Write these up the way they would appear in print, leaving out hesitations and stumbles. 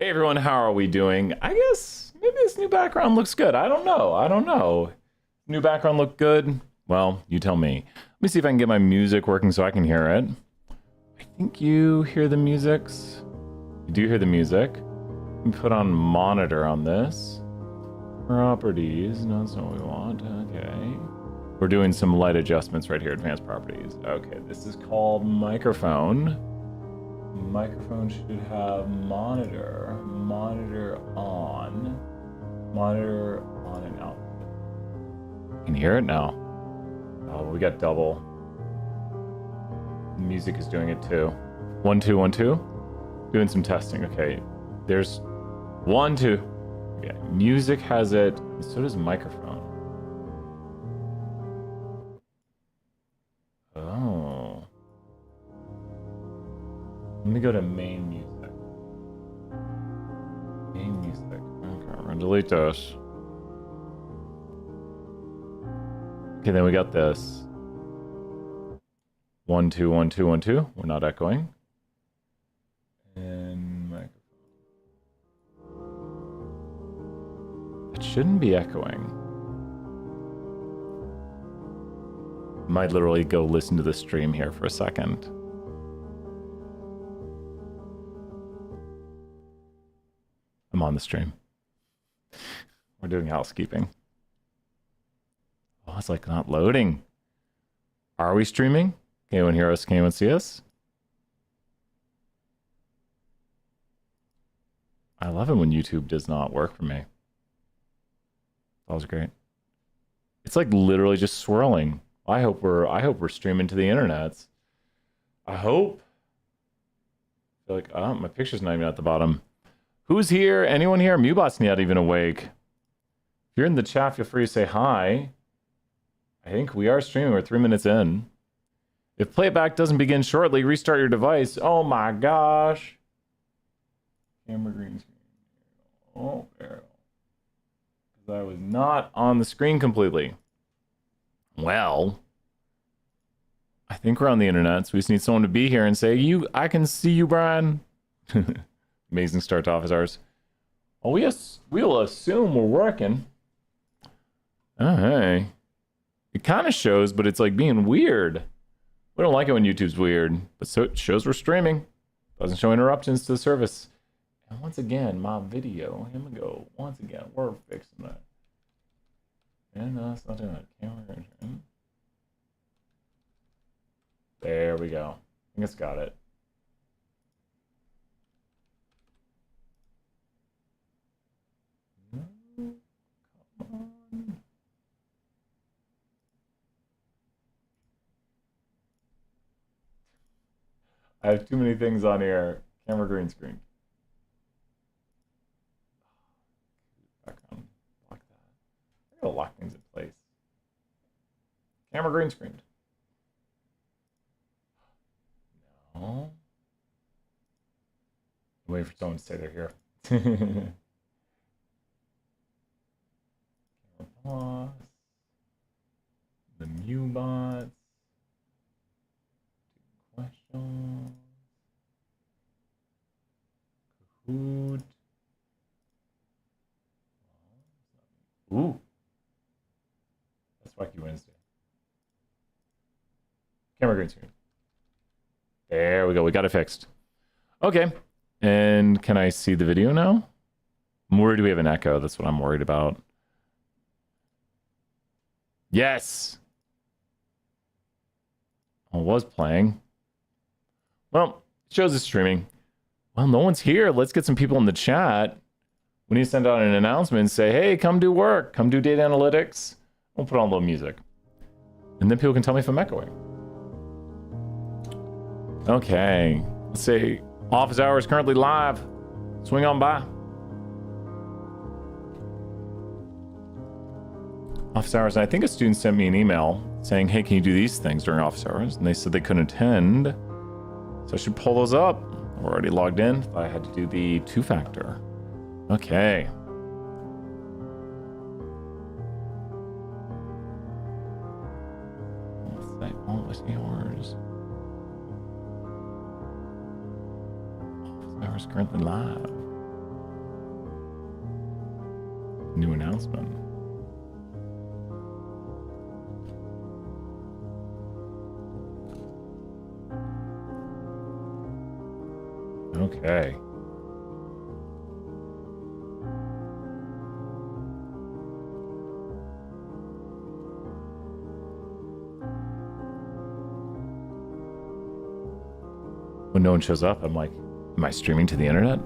Hey everyone, how are we doing? I guess maybe this new background looks good. I don't know. New background look good? Well, you tell me. Let me see if I can get my music working so I can hear it. I think you hear the musics. You do hear the music. Let me put on monitor on this. Properties, no, that's not what we want. Okay. We're doing some light adjustments right here, advanced properties. Okay, this is called microphone. Microphone should have monitor on and out. Can you hear it now? Oh, we got double. The music is doing it too. 1 2 1 2. Doing some testing. Okay, there's 1 2. Okay, music has it. So does microphone. Oh. Let me go to main music. Main music. Okay, we're gonna delete this. Okay, then we got this. 1 2 1 2 1 2. We're not echoing. And microphone. It shouldn't be echoing. Might literally go listen to the stream here for a second. I'm on the stream. We're doing housekeeping. Oh, it's like not loading. Are we streaming? Can anyone hear us? Can anyone see us? I love it when YouTube does not work for me. That was great. It's like literally just swirling. I hope we're streaming to the internets. I hope. I feel like, oh, my picture's not even at the bottom. Who's here? Anyone here? Mubot's not even awake. If you're in the chat, feel free to say hi. I think we are streaming. We're 3 minutes in. If playback doesn't begin shortly, restart your device. Oh my gosh. Camera green screen. Oh, there. Because I was not on the screen completely. Well, I think we're on the internet, so we just need someone to be here and say, I can see you, Brian. Amazing start to office hours. Oh, we'll assume we're working. Oh, hey. It kind of shows, but it's like being weird. We don't like it when YouTube's weird, but so it shows we're streaming. Doesn't show interruptions to the service. And once again, my video, here we go. Once again, we're fixing that. And no, it's not doing it. Camera. There we go. I think it's got it. Come on. I have too many things on here. Camera green screen. Background. Lock that. I gotta lock things in place. Camera green screened. No. I'm waiting for someone to say they're here. Camera pause. The Mubot. Questions. Kahoot. Ooh. That's Wacky Wednesday. Camera green screen. There we go. We got it fixed. Okay. And can I see the video now? I'm worried we have an echo. That's what I'm worried about. Yes. I was playing. Well, it shows it's streaming. Well, no one's here. Let's get some people in the chat. We need to send out an announcement and say, hey, come do work. Come do data analytics. We'll put on a little music. And then people can tell me if I'm echoing. Okay. Let's say office hours currently live. Swing on by. Office hours. And I think a student sent me an email saying, hey, can you do these things during office hours? And they said they couldn't attend. So I should pull those up. We're already logged in. I had to do the 2-factor. Okay. Office hours. Office hours currently live. New announcement. Okay. When no one shows up, I'm like, am I streaming to the internet?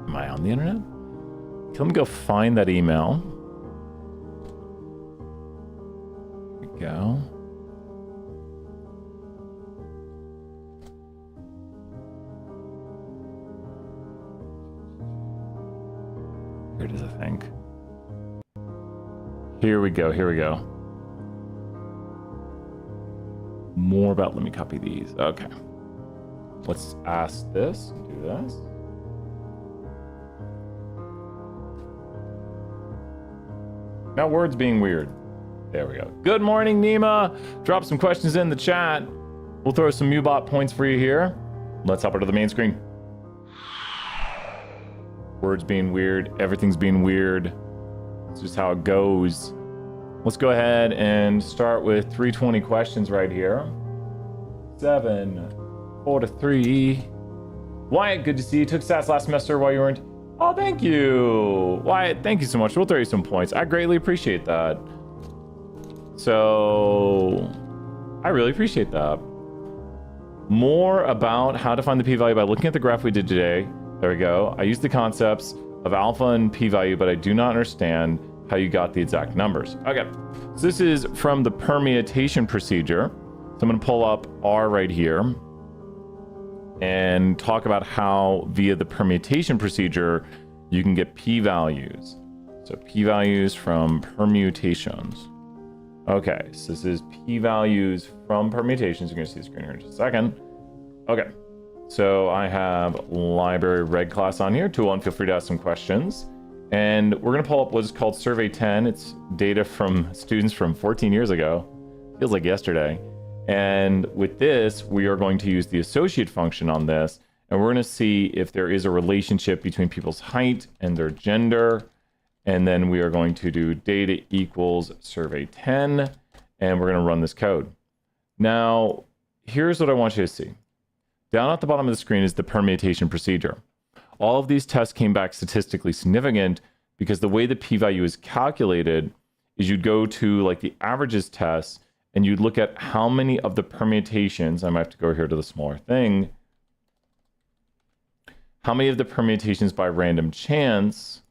Am I on the internet? Let me go find that email. Here we go. Here it is, I think. Here we go, here we go. More about, let me copy these. Okay. Let's ask this, do this. Now words being weird. There we go. Good morning, Nima. Drop some questions in the chat. We'll throw some Mubot points for you here. Let's hop onto the main screen. Words being weird, everything's being weird. It's just how it goes. Let's go ahead and start with 320 questions right here. 7, 4 to 3. Wyatt, good to see you. Took stats last semester while you weren't. Oh, thank you. Wyatt, thank you so much. We'll throw you some points. I greatly appreciate that. So, I really appreciate that. More about how to find the p-value by looking at the graph we did today. There we go. I used the concepts of alpha and p-value, but I do not understand how you got the exact numbers. Okay, so this is from the permutation procedure. So I'm going to pull up R right here and talk about how via the permutation procedure you can get p-values. So p-values from permutations. Okay, so this is p-values from permutations. You're going to see the screen here in just a second. Okay, so I have library reg class on here. Tool1, feel free to ask some questions. And we're going to pull up what is called Survey 10. It's data from students from 14 years ago. Feels like yesterday. And with this, we are going to use the associate function on this. And we're going to see if there is a relationship between people's height and their gender. And then we are going to do data equals survey 10. And we're going to run this code. Now, here's what I want you to see. Down at the bottom of the screen is the permutation procedure. All of these tests came back statistically significant because the way the p-value is calculated is you'd go to like the averages test and you'd look at how many of the permutations, I might have to go here to the smaller thing, how many of the permutations by random chance,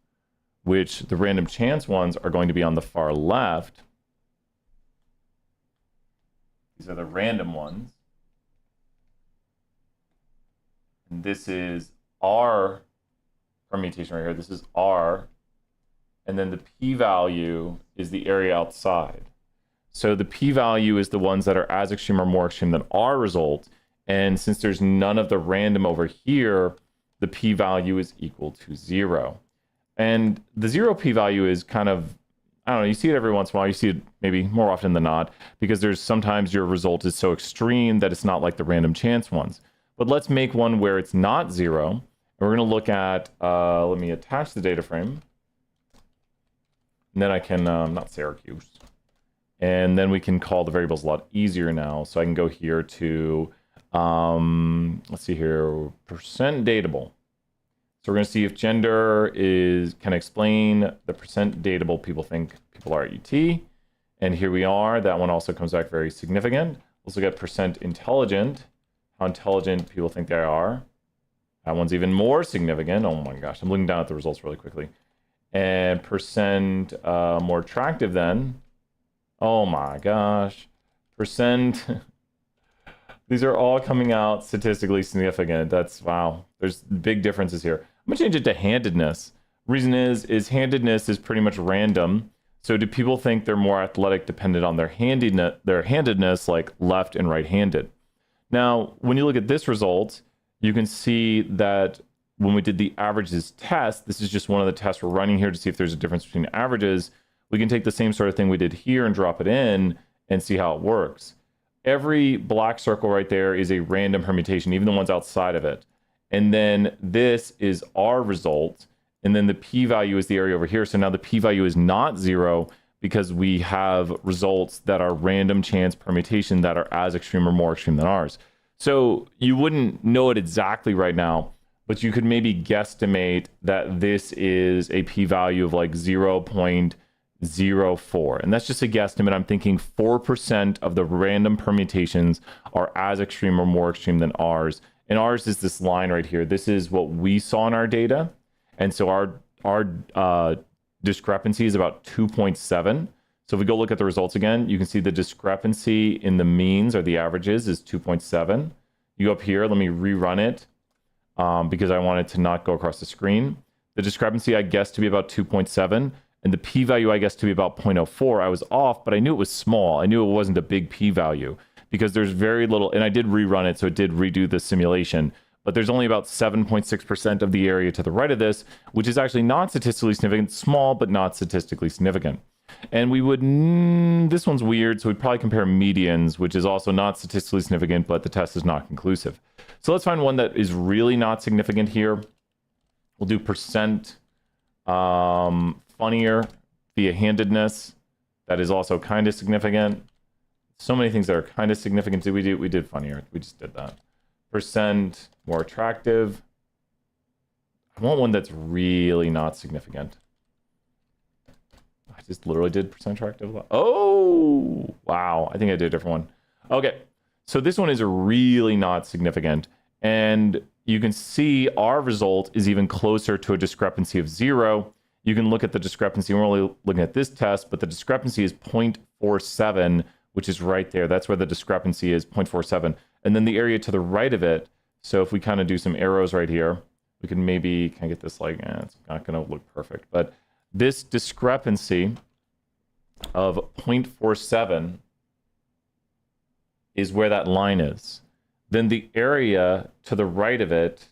which the random chance ones are going to be on the far left. These are the random ones. And this is R permutation right here. This is R. And then the p-value is the area outside. So the p-value is the ones that are as extreme or more extreme than our result. And since there's none of the random over here, the p-value is equal to 0. And the 0 p-value is kind of, I don't know, you see it every once in a while. You see it maybe more often than not, because there's sometimes your result is so extreme that it's not like the random chance ones. But let's make one where it's not 0. And we're going to look at, let me attach the data frame. And then I can, not Syracuse. And then we can call the variables a lot easier now. So I can go here to, let's see here, percent datable. So we're going to see if gender can explain the percent datable people think people are at UT. And here we are. That one also comes back very significant. Let's look at percent intelligent, how intelligent people think they are. That one's even more significant. Oh my gosh, I'm looking down at the results really quickly. And percent more attractive then. Oh my gosh. Percent. These are all coming out statistically significant. That's, wow. There's big differences here. I'm gonna change it to handedness. Reason is handedness is pretty much random. So do people think they're more athletic dependent on their handedness, like left and right-handed? Now, when you look at this result, you can see that when we did the averages test, this is just one of the tests we're running here to see if there's a difference between averages. We can take the same sort of thing we did here and drop it in and see how it works. Every black circle right there is a random permutation, even the ones outside of it. And then this is our result. and then the p-value is the area over here. So now the p-value is not 0 because we have results that are random chance permutation that are as extreme or more extreme than ours. So you wouldn't know it exactly right now, but you could maybe guesstimate that this is a p-value of like 0.04. And that's just a guesstimate. I'm thinking 4% of the random permutations are as extreme or more extreme than ours. And ours is this line right here. This is what we saw in our data. And so our discrepancy is about 2.7. So if we go look at the results again, you can see the discrepancy in the means or the averages is 2.7. You go up here, let me rerun it because I want it to not go across the screen. The discrepancy I guessed to be about 2.7, and the p-value I guessed to be about 0.04. I was off, but I knew it was small. I knew it wasn't a big p-value because there's very little, and I did rerun it, so it did redo the simulation, but there's only about 7.6% of the area to the right of this, which is actually not statistically significant, small, but not statistically significant. And we would, this one's weird, so we'd probably compare medians, which is also not statistically significant, but the test is not conclusive. So let's find one that is really not significant here. We'll do percent funnier via handedness. That is also kind of significant. So many things that are kind of significant. Did we do? We did funnier. We just did that. Percent more attractive. I want one that's really not significant. I just literally did percent attractive. Oh, wow. I think I did a different one. Okay. So this one is really not significant. And you can see our result is even closer to a discrepancy of 0. You can look at the discrepancy. We're only looking at this test, but the discrepancy is 0.47, which is right there. That's where the discrepancy is, 0.47. And then the area to the right of it. So if we kind of do some arrows right here, we can maybe kind of get this like, it's not going to look perfect. But this discrepancy of 0.47 is where that line is. Then the area to the right of it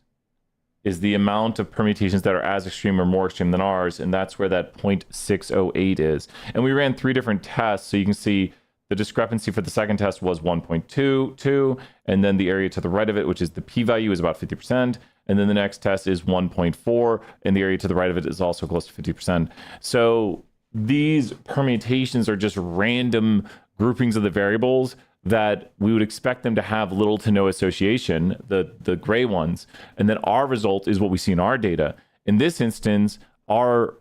is the amount of permutations that are as extreme or more extreme than ours, and that's where that 0.608 is. And we ran 3 different tests, so you can see the discrepancy for the second test was 1.22, and then the area to the right of it, which is the p-value, is about 50%, and then the next test is 1.4, and the area to the right of it is also close to 50%. So these permutations are just random groupings of the variables that we would expect them to have little to no association, the gray ones, and then our result is what we see in our data. In this instance, our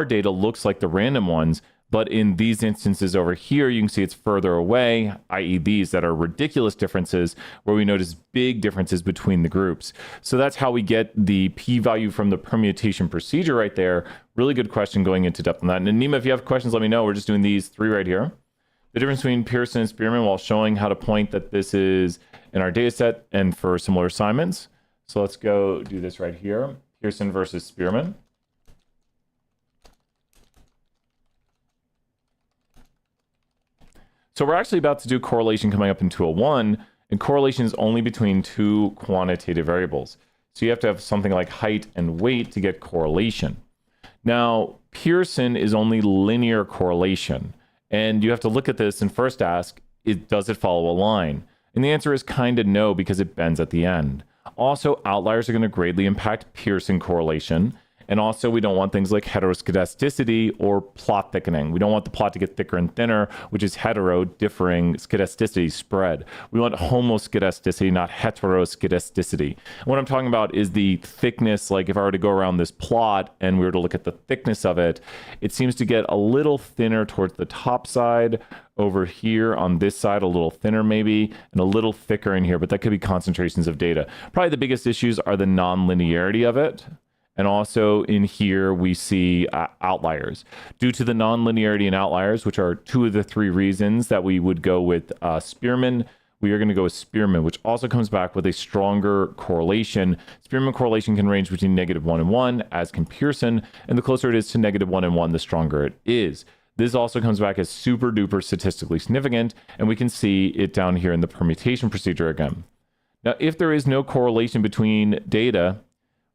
data looks like the random ones, but in these instances over here, you can see it's further away, i.e. these that are ridiculous differences, where we notice big differences between the groups. So that's how we get the p-value from the permutation procedure right there. Really good question going into depth on that. And Nima, if you have questions, let me know. We're just doing these 3 right here. The difference between Pearson and Spearman while showing how to point that this is in our data set and for similar assignments. So let's go do this right here. Pearson versus Spearman. So we're actually about to do correlation coming up in 201, and correlation is only between 2 quantitative variables. So you have to have something like height and weight to get correlation. Now, Pearson is only linear correlation. And you have to look at this and first ask, does it follow a line? And the answer is kind of no, because it bends at the end. Also, outliers are going to greatly impact Pearson correlation. And also, we don't want things like heteroskedasticity or plot thickening. We don't want the plot to get thicker and thinner, which is hetero, differing skedasticity spread. We want homoskedasticity, not heteroskedasticity. And what I'm talking about is the thickness. Like if I were to go around this plot and we were to look at the thickness of it, it seems to get a little thinner towards the top side. Over here on this side, a little thinner maybe, and a little thicker in here, but that could be concentrations of data. Probably the biggest issues are the non-linearity of it. And also in here, we see outliers. Due to the nonlinearity and outliers, which are 2 of the 3 reasons that we would go with Spearman, we are going to go with Spearman, which also comes back with a stronger correlation. Spearman correlation can range between -1 and 1, as can Pearson, and the closer it is to -1 and 1, the stronger it is. This also comes back as super duper statistically significant, and we can see it down here in the permutation procedure again. Now, if there is no correlation between data,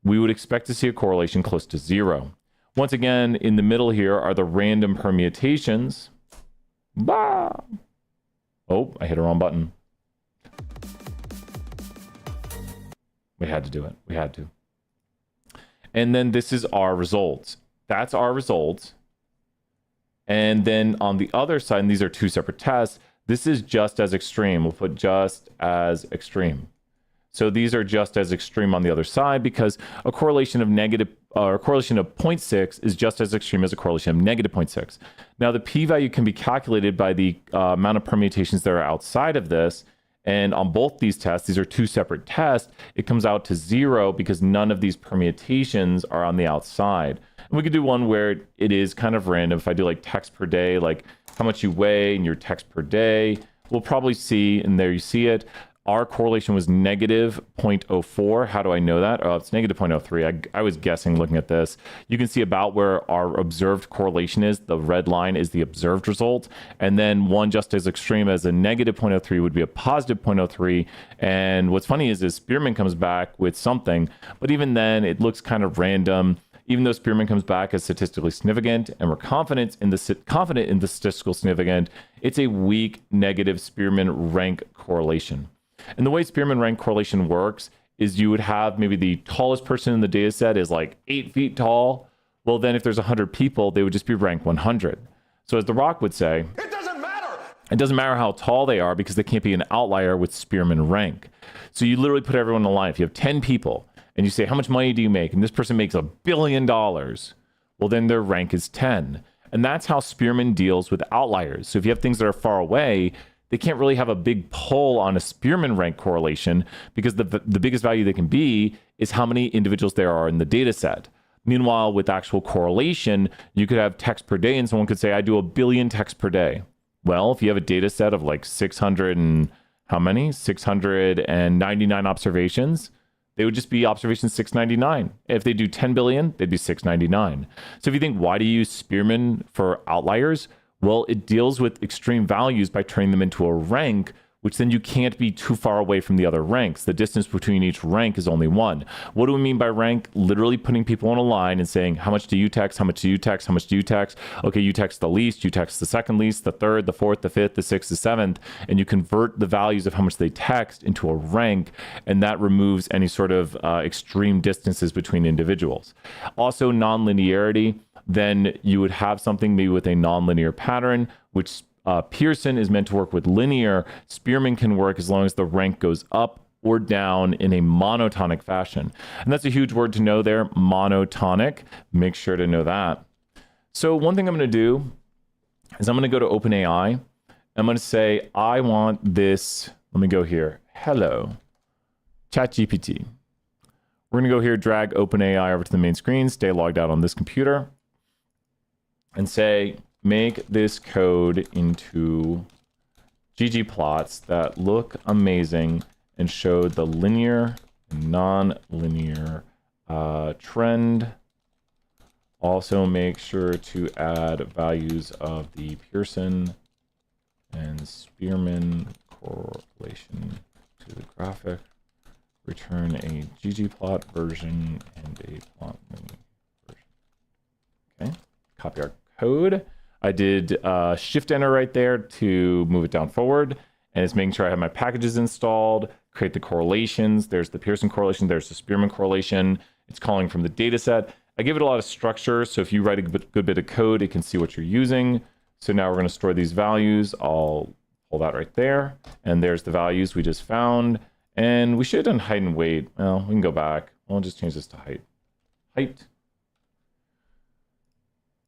we would expect to see a correlation close to 0. Once again, in the middle here are the random permutations. Bah! Oh, I hit a wrong button. We had to do it. We had to. And then this is our result. That's our result. And then on the other side, and these are two separate tests, this is just as extreme. We'll put just as extreme. So these are just as extreme on the other side because a correlation of negative or a correlation of 0.6 is just as extreme as a correlation of negative 0.6. Now the p-value can be calculated by the amount of permutations that are outside of this. And on both these tests, these are two separate tests, it comes out to 0 because none of these permutations are on the outside. And we could do one where it is kind of random. If I do like text per day, like how much you weigh and your text per day, we'll probably see, and there you see it, our correlation was negative 0.04. How do I know that? Oh, it's negative 0.03. I was guessing looking at this. You can see about where our observed correlation is. The red line is the observed result. And then one just as extreme as a negative 0.03 would be a positive 0.03. And what's funny is Spearman comes back with something, but even then it looks kind of random. Even though Spearman comes back as statistically significant and we're confident in the statistical significant, it's a weak negative Spearman rank correlation. And the way Spearman rank correlation works is you would have maybe the tallest person in the data set is like 8 feet tall. Well, then if there's 100 people, they would just be ranked 100. So as The Rock would say, it doesn't matter. It doesn't matter how tall they are because they can't be an outlier with Spearman rank. So you literally put everyone in a line. If you have 10 people and you say, how much money do you make? And this person makes $1 billion. Well, then their rank is 10. And that's how Spearman deals with outliers. So if you have things that are far away, they can't really have a big pull on a Spearman rank correlation because the biggest value they can be is how many individuals there are in the data set. Meanwhile, with actual correlation, you could have text per day and someone could say, I do 1 billion texts per day. Well, if you have a data set of like 600 and how many? 699 observations, they would just be observation 699. If they do 10 billion, they'd be 699. So if you think, why do you use Spearman for outliers? Well, it deals with extreme values by turning them into a rank, which then you can't be too far away from the other ranks. The distance between each rank is only 1. What do we mean by rank? Literally putting people on a line and saying, how much do you text? How much do you text? How much do you text? Okay, you text the least, you text the second least, the third, the fourth, the fifth, the sixth, the seventh, and you convert the values of how much they text into a rank, and that removes any sort of extreme distances between individuals. Also, nonlinearity. Then you would have something maybe with a nonlinear pattern, which Pearson is meant to work with linear. Spearman can work as long as the rank goes up or down in a monotonic fashion. And that's a huge word to know there, monotonic. Make sure to know that. So one thing I'm going to do is I'm going to go to OpenAI. I'm going to say, I want this. Let me go here. Hello, ChatGPT. We're going to go here, drag OpenAI over to the main screen, stay logged out on this computer, and say, make this code into ggplots that look amazing and show the linear and non-linear trend. Also make sure to add values of the Pearson and Spearman correlation to the graphic. Return a ggplot version and a plot mini version. Okay, copy our code. I did shift enter right there to move it down forward, and it's making sure I have my packages installed, create the correlations. There's the Pearson correlation, there's the Spearman correlation. It's calling from the data set. I give it a lot of structure, so if you write a good bit of code, it can see what you're using. So now we're going to store these values. I'll pull that right there, and there's the values we just found. And we should have done height and weight. Well, we can go back. I'll just change this to height. Height.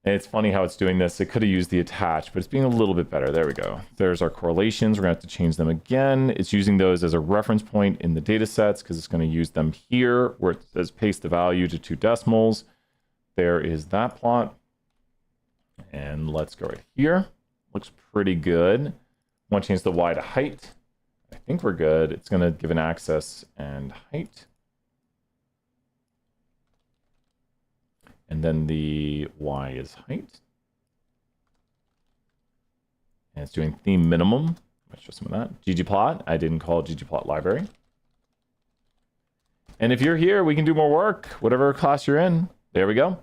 And it's funny how it's doing this. It could have used the attach, but it's being a little bit better. There we go. There's our correlations. We're going to have to change them again. It's using those as a reference point in the data sets because it's going to use them here where it says paste the value to 2 decimals. There is that plot. And let's go right here. Looks pretty good. I want to change the Y to height. I think we're good. It's going to give an axis and height. And then the Y is height. And it's doing theme minimum. Let's show some of that. ggplot. I didn't call ggplot library. And if you're here, we can do more work, whatever class you're in. There we go.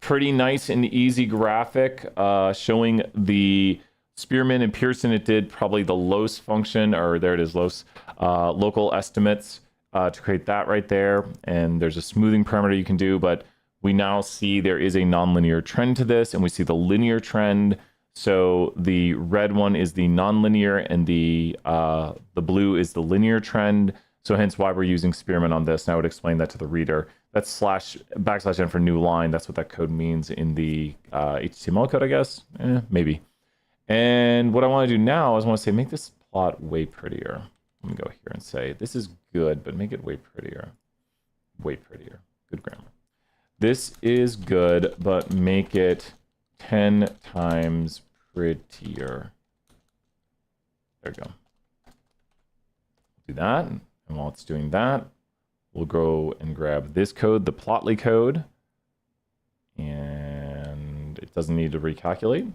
Pretty nice and easy graphic showing the Spearman and Pearson. It did probably the LOS function, or there it is, LOS, local estimates to create that right there. And there's a smoothing parameter you can do, but we now see there is a nonlinear trend to this, and we see the linear trend. So the red one is the nonlinear, and the blue is the linear trend. So hence why we're using Spearman on this. And I would explain that to the reader. That's /n for new line. That's what that code means in the HTML code, I guess. Maybe. And what I want to do now is I want to say, make this plot way prettier. Let me go here and say, this is good, but make it way prettier. Way prettier. Good grammar. This is good, but make it 10 times prettier. There we go. Do that. And while it's doing that, we'll go and grab this code, the Plotly code. And it doesn't need to recalculate.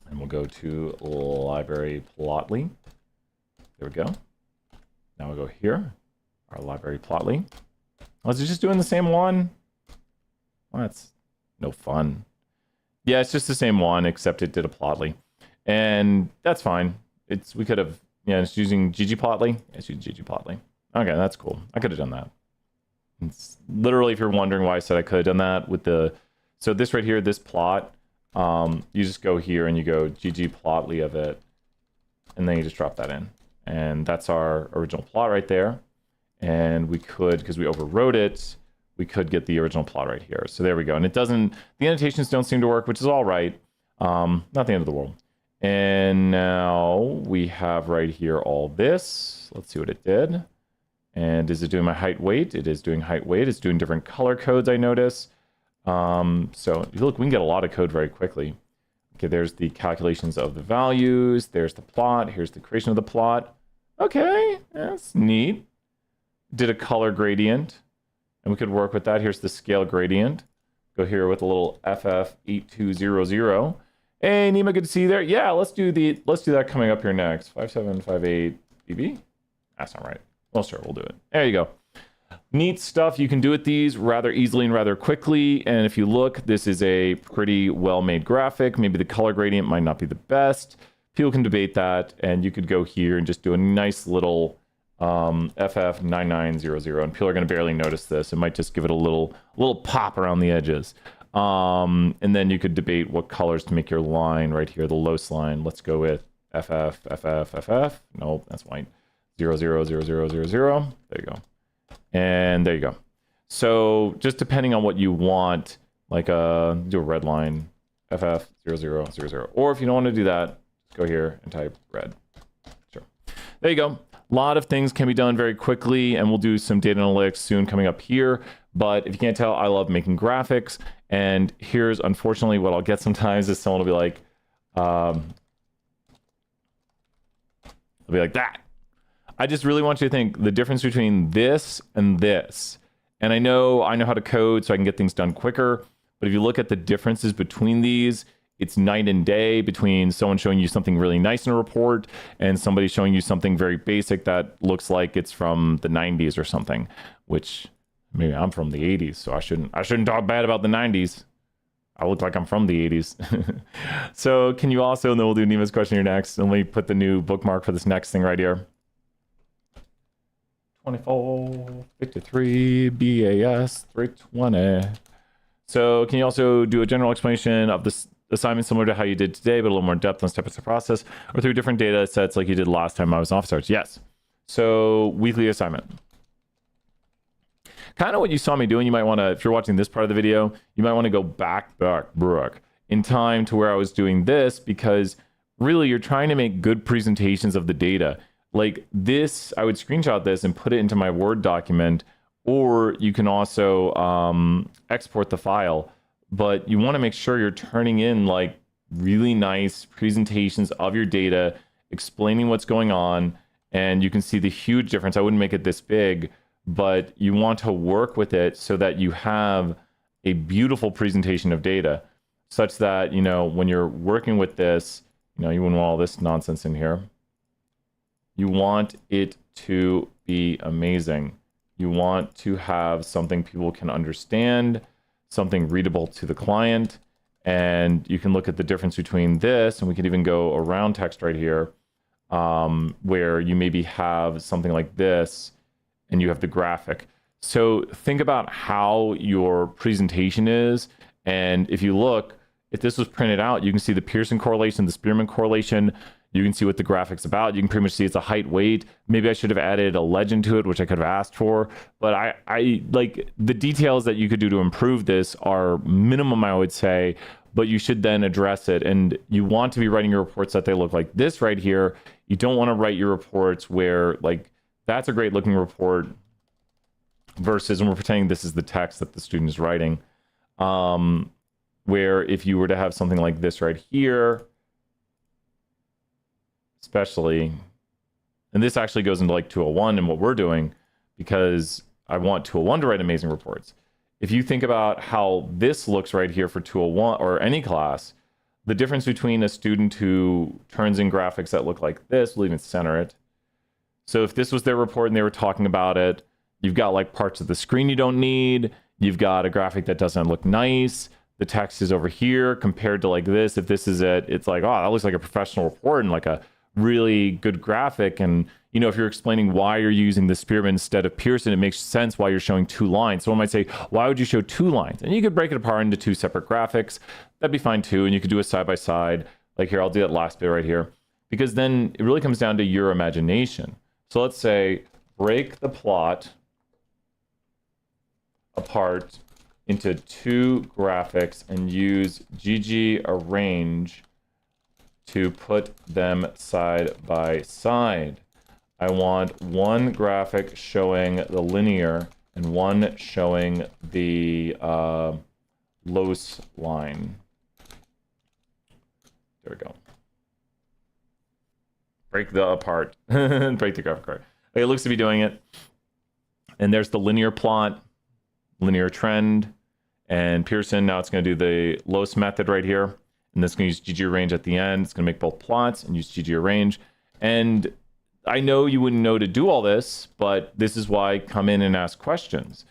And we'll go to library Plotly. There we go. Now we'll go here, our library Plotly. Was it just doing the same one? Well, that's no fun. Yeah, it's just the same one, except it did a Plotly. And that's fine. We could have, yeah, it's using ggplotly. It's using ggplotly. Okay, that's cool. I could have done that. It's literally, if you're wondering why I said I could have done that with the, so this right here, this plot, you just go here and you go ggplotly of it, and then you just drop that in. And that's our original plot right there. And we could, because we overwrote it, we could get the original plot right here. So there we go. And it doesn't, the annotations don't seem to work, which is all right. Not the end of the world. And now we have right here all this. Let's see what it did. And is it doing my height weight? It is doing height weight. It's doing different color codes, I notice. So look, we can get a lot of code very quickly. Okay, there's the calculations of the values. There's the plot. Here's the creation of the plot. Okay, that's neat. Did a color gradient, and we could work with that. Here's the scale gradient. Go here with a little FF8200. Hey, Nima, good to see you there. Yeah, let's do that coming up here next. 5758 BB. That's not right. Well, sure, we'll do it. There you go. Neat stuff you can do with these rather easily and rather quickly. And if you look, this is a pretty well-made graphic. Maybe the color gradient might not be the best. People can debate that, and you could go here and just do a nice little FF9900, and people are going to barely notice this. It might just give it a little pop around the edges. And then you could debate what colors to make your line right here, the Los line. Let's go with FF. Nope, that's white. 000000. There you go. And there you go. So just depending on what you want, like do a red line, FF0000. Or if you don't want to do that, just go here and type red. Sure. There you go. A lot of things can be done very quickly, and we'll do some data analytics soon coming up here. But if you can't tell, I love making graphics. And here's, unfortunately, what I'll get sometimes is someone will be like, they'll be like that. I just really want you to think the difference between this and this. And I know how to code, so I can get things done quicker. But if you look at the differences between these, it's night and day between someone showing you something really nice in a report and somebody showing you something very basic that looks like it's from the 90s or something, which maybe I'm from the 80s, so I shouldn't talk bad about the 90s. I look like I'm from the 80s. So can you also, and then we'll do Nima's question here next, and let me put the new bookmark for this next thing right here. 2453 BAS 320. So can you also do a general explanation of this assignment similar to how you did today, but a little more depth on step-by-step process, or through different data sets like you did last time I was in Office Hours? Yes. So weekly assignment. Kind of what you saw me doing, you might want to, if you're watching this part of the video, you might want to go back in time to where I was doing this, because really you're trying to make good presentations of the data. Like this, I would screenshot this and put it into my Word document, or you can also export the file. But you want to make sure you're turning in like really nice presentations of your data, explaining what's going on, and you can see the huge difference. I wouldn't make it this big, but you want to work with it so that you have a beautiful presentation of data, such that, you know, when you're working with this, you know, you wouldn't want all this nonsense in here. You want it to be amazing. You want to have something people can understand, something readable to the client, and you can look at the difference between this, and we can even go around text right here. where you maybe have something like this and you have the graphic. So think about how your presentation is. And if you look, if this was printed out, you can see the Pearson correlation, the Spearman correlation. You can see what the graphic's about. You can pretty much see it's a height weight. Maybe I should have added a legend to it, which I could have asked for. But I like the details that you could do to improve this are minimum, I would say, but you should then address it. And you want to be writing your reports that they look like this right here. You don't want to write your reports where like, that's a great looking report versus when we're pretending this is the text that the student is writing. Where if you were to have something like this right here, especially, and this actually goes into like 201 and what we're doing, because I want 201 to write amazing reports. If you think about how this looks right here for 201 or any class, the difference between a student who turns in graphics that look like this, we'll even center it. So if this was their report and they were talking about it, you've got like parts of the screen you don't need. You've got a graphic that doesn't look nice. The text is over here compared to like this. If this is it, it's like, oh, that looks like a professional report and like a really good graphic. And, you know, if you're explaining why you're using the Spearman instead of Pearson, it makes sense why you're showing 2 lines. Someone might say, why would you show 2 lines? And you could break it apart into 2 separate graphics. That'd be fine too. And you could do a side by side. Like here, I'll do that last bit right here, because then it really comes down to your imagination. So let's say break the plot apart into 2 graphics and use GG arrange to put them side by side. I want one graphic showing the linear and one showing the Los line. There we go. Break the apart. Break the graphic apart. Okay, it looks to be doing it. And there's the linear plot, linear trend, and Pearson. Now it's going to do the Los method right here. And this is going to use GG arrange at the end. It's going to make both plots and use GG arrange. And I know you wouldn't know to do all this, but this is why I come in and ask questions.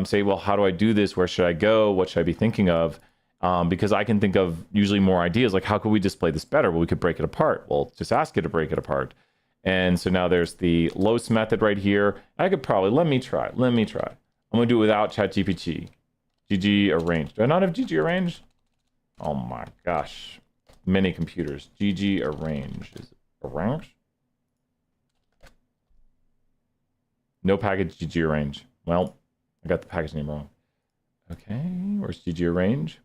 Say, well, how do I do this? Where should I go? What should I be thinking of? Because I can think of usually more ideas, like how could we display this better? Well, we could break it apart. Well, just ask it to break it apart. And so now there's the Los method right here. I could probably, let me try. I'm going to do it without ChatGPT. GG arrange. Do I not have GG arrange? Oh my gosh. Many computers. GG arrange. Is it arrange? No package GG arrange. Well, I got the package name wrong. Okay, where's GG arrange?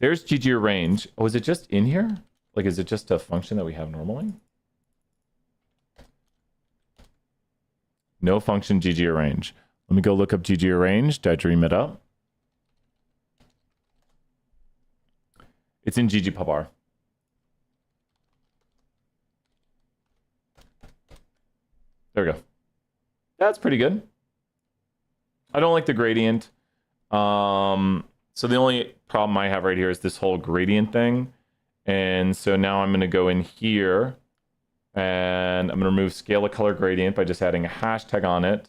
There's GG arrange. Oh, is it just in here? Like, is it just a function that we have normally? No function GG arrange. Let me go look up GG arrange. Did I dream it up? It's in ggpubr. There we go. That's pretty good. I don't like the gradient. So the only problem I have right here is this whole gradient thing. And so now I'm going to go in here and I'm going to remove scale of color gradient by just adding a hashtag on it,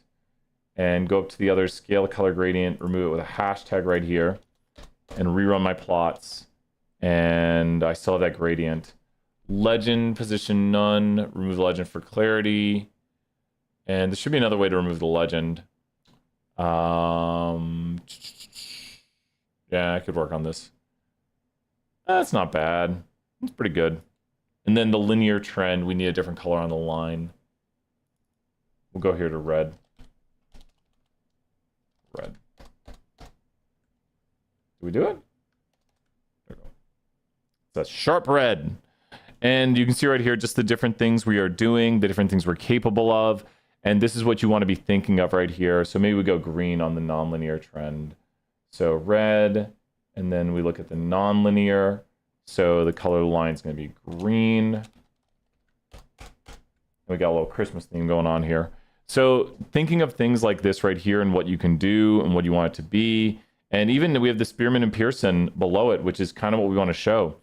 and go up to the other scale of color gradient, remove it with a hashtag right here, and rerun my plots. And I still have that gradient. Legend position none, remove the legend for clarity. And there should be another way to remove the legend. Yeah, I could work on this. That's not bad. It's pretty good. And then the linear trend, we need a different color on the line. We'll go here to red. Red. Do we do it? There we go. That's sharp red. And you can see right here just the different things we are doing, the different things we're capable of. And this is what you want to be thinking of right here. So maybe we go green on the nonlinear trend. So red, and then we look at the nonlinear. So the color line is going to be green. We got a little Christmas theme going on here. So thinking of things like this right here and what you can do and what you want it to be. And even we have the Spearman and Pearson below it, which is kind of what we want to show.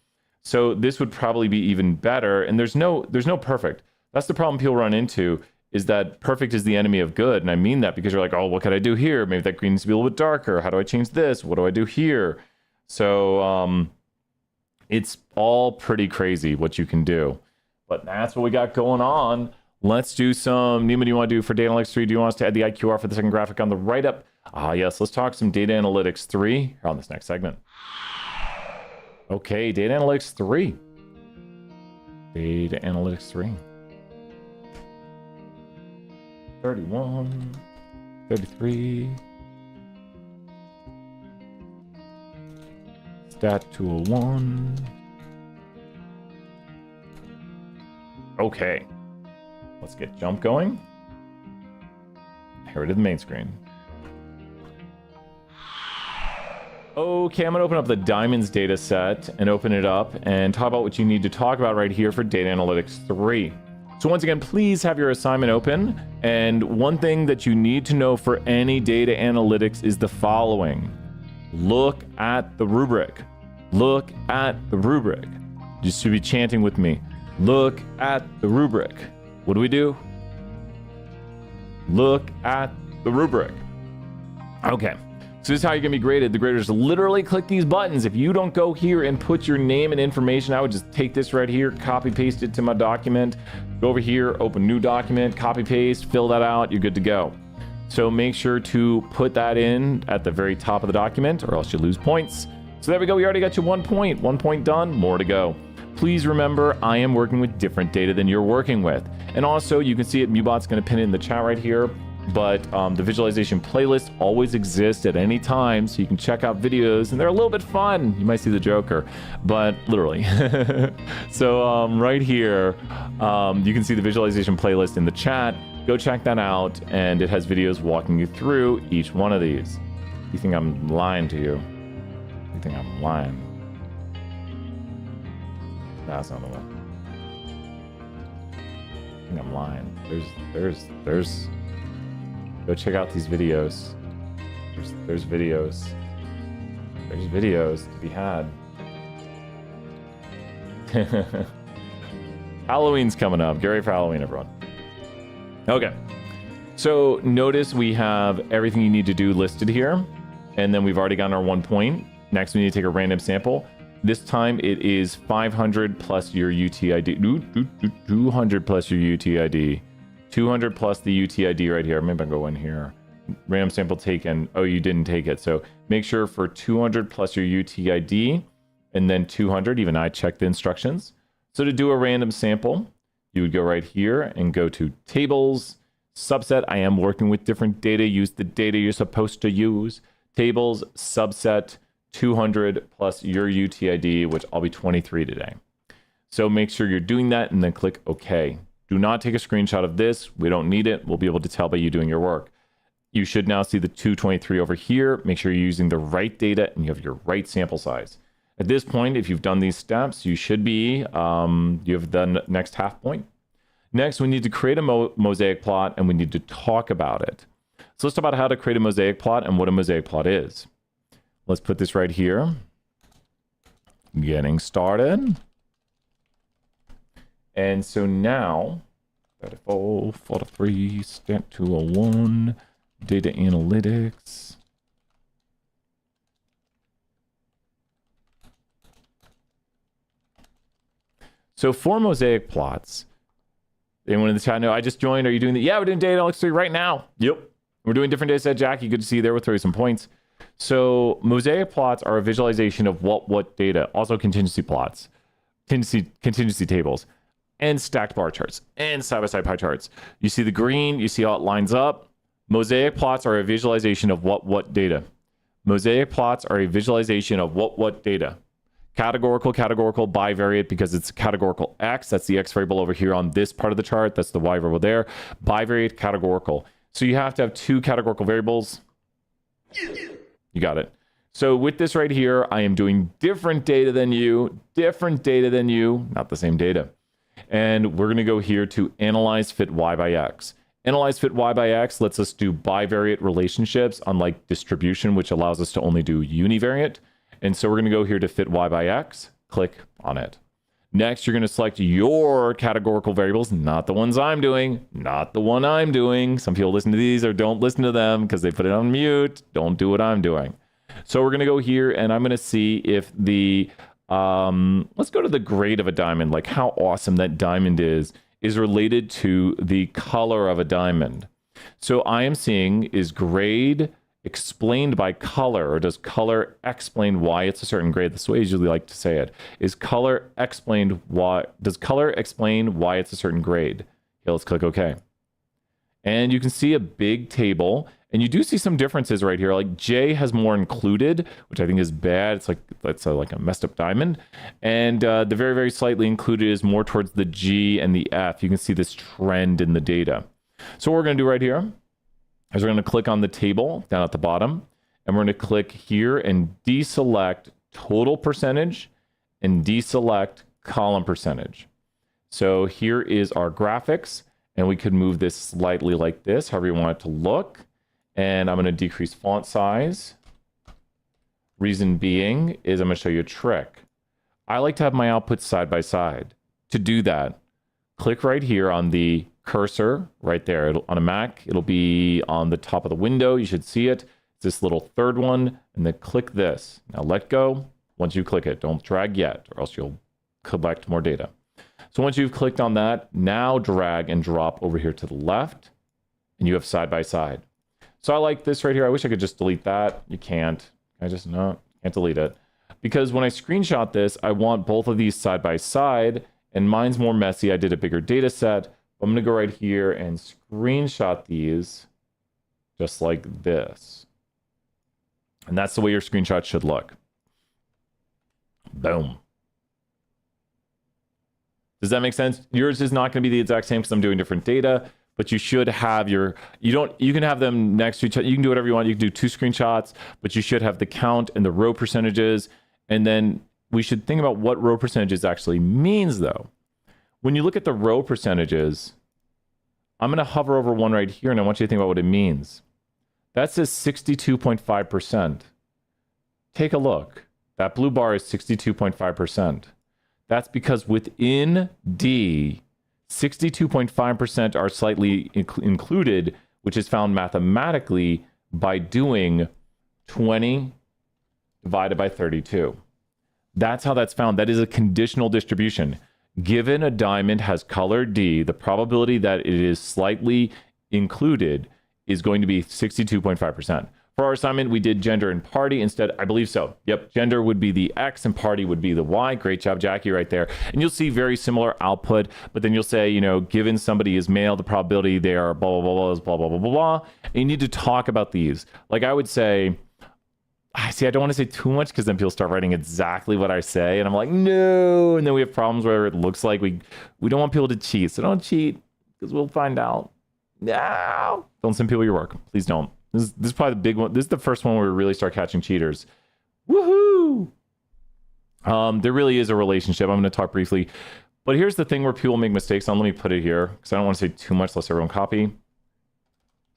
So this would probably be even better. And there's no perfect. That's the problem people run into, is that perfect is the enemy of good. And I mean that because you're like, oh, what could I do here? Maybe that green needs to be a little bit darker. How do I change this? What do I do here? So it's all pretty crazy what you can do. but that's what we got going on. Let's do some, Nima, do you want to do for data analytics 3? Do you want us to add the IQR for the second graphic on the right up? Ah, yes, let's talk some data analytics 3 here on this next segment. Okay, data analytics 3. Data analytics 3. 31, 33. Stat 201. Okay. Let's get jump going. Here it is, the main screen. Okay, I'm gonna open up the Diamonds data set and open it up and talk about what you need to talk about right here for Data Analytics 3. So once again, please have your assignment open. And one thing that you need to know for any data analytics is the following. Look at the rubric. Look at the rubric. You should be chanting with me. Look at the rubric. What do? Look at the rubric. Okay, so this is how you're gonna be graded. The graders literally click these buttons. If you don't go here and put your name and information, I would just take this right here, copy paste it to my document, go over here, open new document, copy paste, fill that out, you're good to go. So make sure to put that in at the very top of the document or else you lose points. So there we go, we already got you 1 point. 1 point done, more to go. Please remember, I am working with different data than you're working with. And also, you can see it, Mubot's going to pin it in the chat right here, but the visualization playlist always exists at any time, so you can check out videos, and they're a little bit fun. You might see the Joker, but literally. So right here, you can see the visualization playlist in the chat. Go check that out, and it has videos walking you through each one of these. You think I'm lying to you? You think I'm lying? That's not the one. I think I'm lying. There's. Go check out these videos. There's videos. There's videos to be had. Halloween's coming up. Get ready for Halloween, everyone. Okay. So notice we have everything you need to do listed here, and then we've already gotten our 1 point. Next, we need to take a random sample. This time it is 500 plus your UTID. 200 plus your UTID. 200 plus the UTID right here. Maybe I'll go in here. Random sample taken. Oh, you didn't take it. So make sure for 200 plus your UTID and then 200, even I checked the instructions. So to do a random sample, you would go right here and go to tables, subset. I am working with different data. Use the data you're supposed to use. Tables, subset, 200 plus your UTID, which I'll be 23 today. So make sure you're doing that and then click OK. Do not take a screenshot of this. We don't need it. We'll be able to tell by you doing your work. You should now see the 223 over here. Make sure you're using the right data and you have your right sample size. At this point, if you've done these steps, you should be, you have the next half point. Next, we need to create a mosaic plot and we need to talk about it. So let's talk about how to create a mosaic plot and what a mosaic plot is. Let's put this right here. Getting started. And so now, 34, 43, stat 201, data analytics. So for mosaic plots, anyone in the chat know, I just joined, are you doing that? Yeah, we're doing data analytics 3 right now. Yep. We're doing different data set, Jackie. Good to see you there. We'll throw you some points. So mosaic plots are a visualization of what data, also contingency plots, contingency tables, and stacked bar charts, and side-by-side pie charts. You see the green, you see how it lines up. Mosaic plots are a visualization of what data. Mosaic plots are a visualization of what data. Categorical, bivariate, because it's categorical X. That's the X variable over here on this part of the chart. That's the Y variable there. Bivariate, categorical. So you have to have 2 categorical variables. You got it. So with this right here, I am doing different data than you, not the same data. And we're going to go here to analyze fit Y by X. Analyze fit Y by X lets us do bivariate relationships, unlike distribution, which allows us to only do univariate. And so we're going to go here to fit Y by X, click on it. Next, you're going to select your categorical variables, not the ones I'm doing, not the one I'm doing. Some people listen to these or don't listen to them because they put it on mute. Don't do what I'm doing. So we're going to go here and I'm going to see if the Let's go to the grade of a diamond, like how awesome that diamond is related to the color of a diamond. So I am seeing, is grade explained by color, or does color explain why it's a certain grade? That's the way I usually like to say it. Is color explained why, does color explain why it's a certain grade? Okay, let's click OK. And you can see a big table, and you do see some differences right here. Like J has more included, which I think is bad. It's like, that's like a messed up diamond. And the very, very slightly included is more towards the G and the F. You can see this trend in the data. So what we're going to do right here is we're going to click on the table down at the bottom, and we're going to click here and deselect total percentage and deselect column percentage. So here is our graphics, and we could move this slightly like this, however you want it to look. And I'm going to decrease font size. Reason being is I'm going to show you a trick. I like to have my outputs side by side. To do that, click right here on the cursor right there. On a Mac, it'll be on the top of the window. You should see it. It's this little third one, and then click this. Now let go. Once you click it, don't drag yet, or else you'll collect more data. So once you've clicked on that, now drag and drop over here to the left, and you have side by side. So I like this right here. I wish I could just delete that. You can't. I just can't delete it. Because when I screenshot this, I want both of these side by side, and mine's more messy. I did a bigger data set. I'm going to go right here and screenshot these just like this. And that's the way your screenshot should look. Boom. Does that make sense? Yours is not going to be the exact same because I'm doing different data, but you should have your, you can have them next to each other. You can do whatever you want. You can do two screenshots, but you should have the count and the row percentages. And then we should think about what row percentages actually means though. When you look at the row percentages, I'm going to hover over one right here, and I want you to think about what it means. That says 62.5%. Take a look. That blue bar is 62.5%. That's because within D, 62.5% are slightly included, which is found mathematically by doing 20 divided by 32. That's how that's found. That is a conditional distribution. Given a diamond has color D, the probability that it is slightly included is going to be 62.5%. For our assignment, we did gender and party instead. I believe so. Yep, gender would be the X and party would be the Y. Great job, Jackie, right there. And you'll see very similar output, but then you'll say, you know, given somebody is male, the probability they are blah, blah, blah, blah, is blah, blah, blah, blah, blah. And you need to talk about these. Like I would say, I don't want to say too much because then people start writing exactly what I say. And I'm like, no. And then we have problems where it looks like we don't want people to cheat. So don't cheat because we'll find out. No. Don't send people your work. Please don't. This is probably the big one. This is the first one where we really start catching cheaters. Woohoo! There really is a relationship. I'm going to talk briefly. But here's the thing where people make mistakes on. Let me put it here because I don't want to say too much. Let's everyone copy.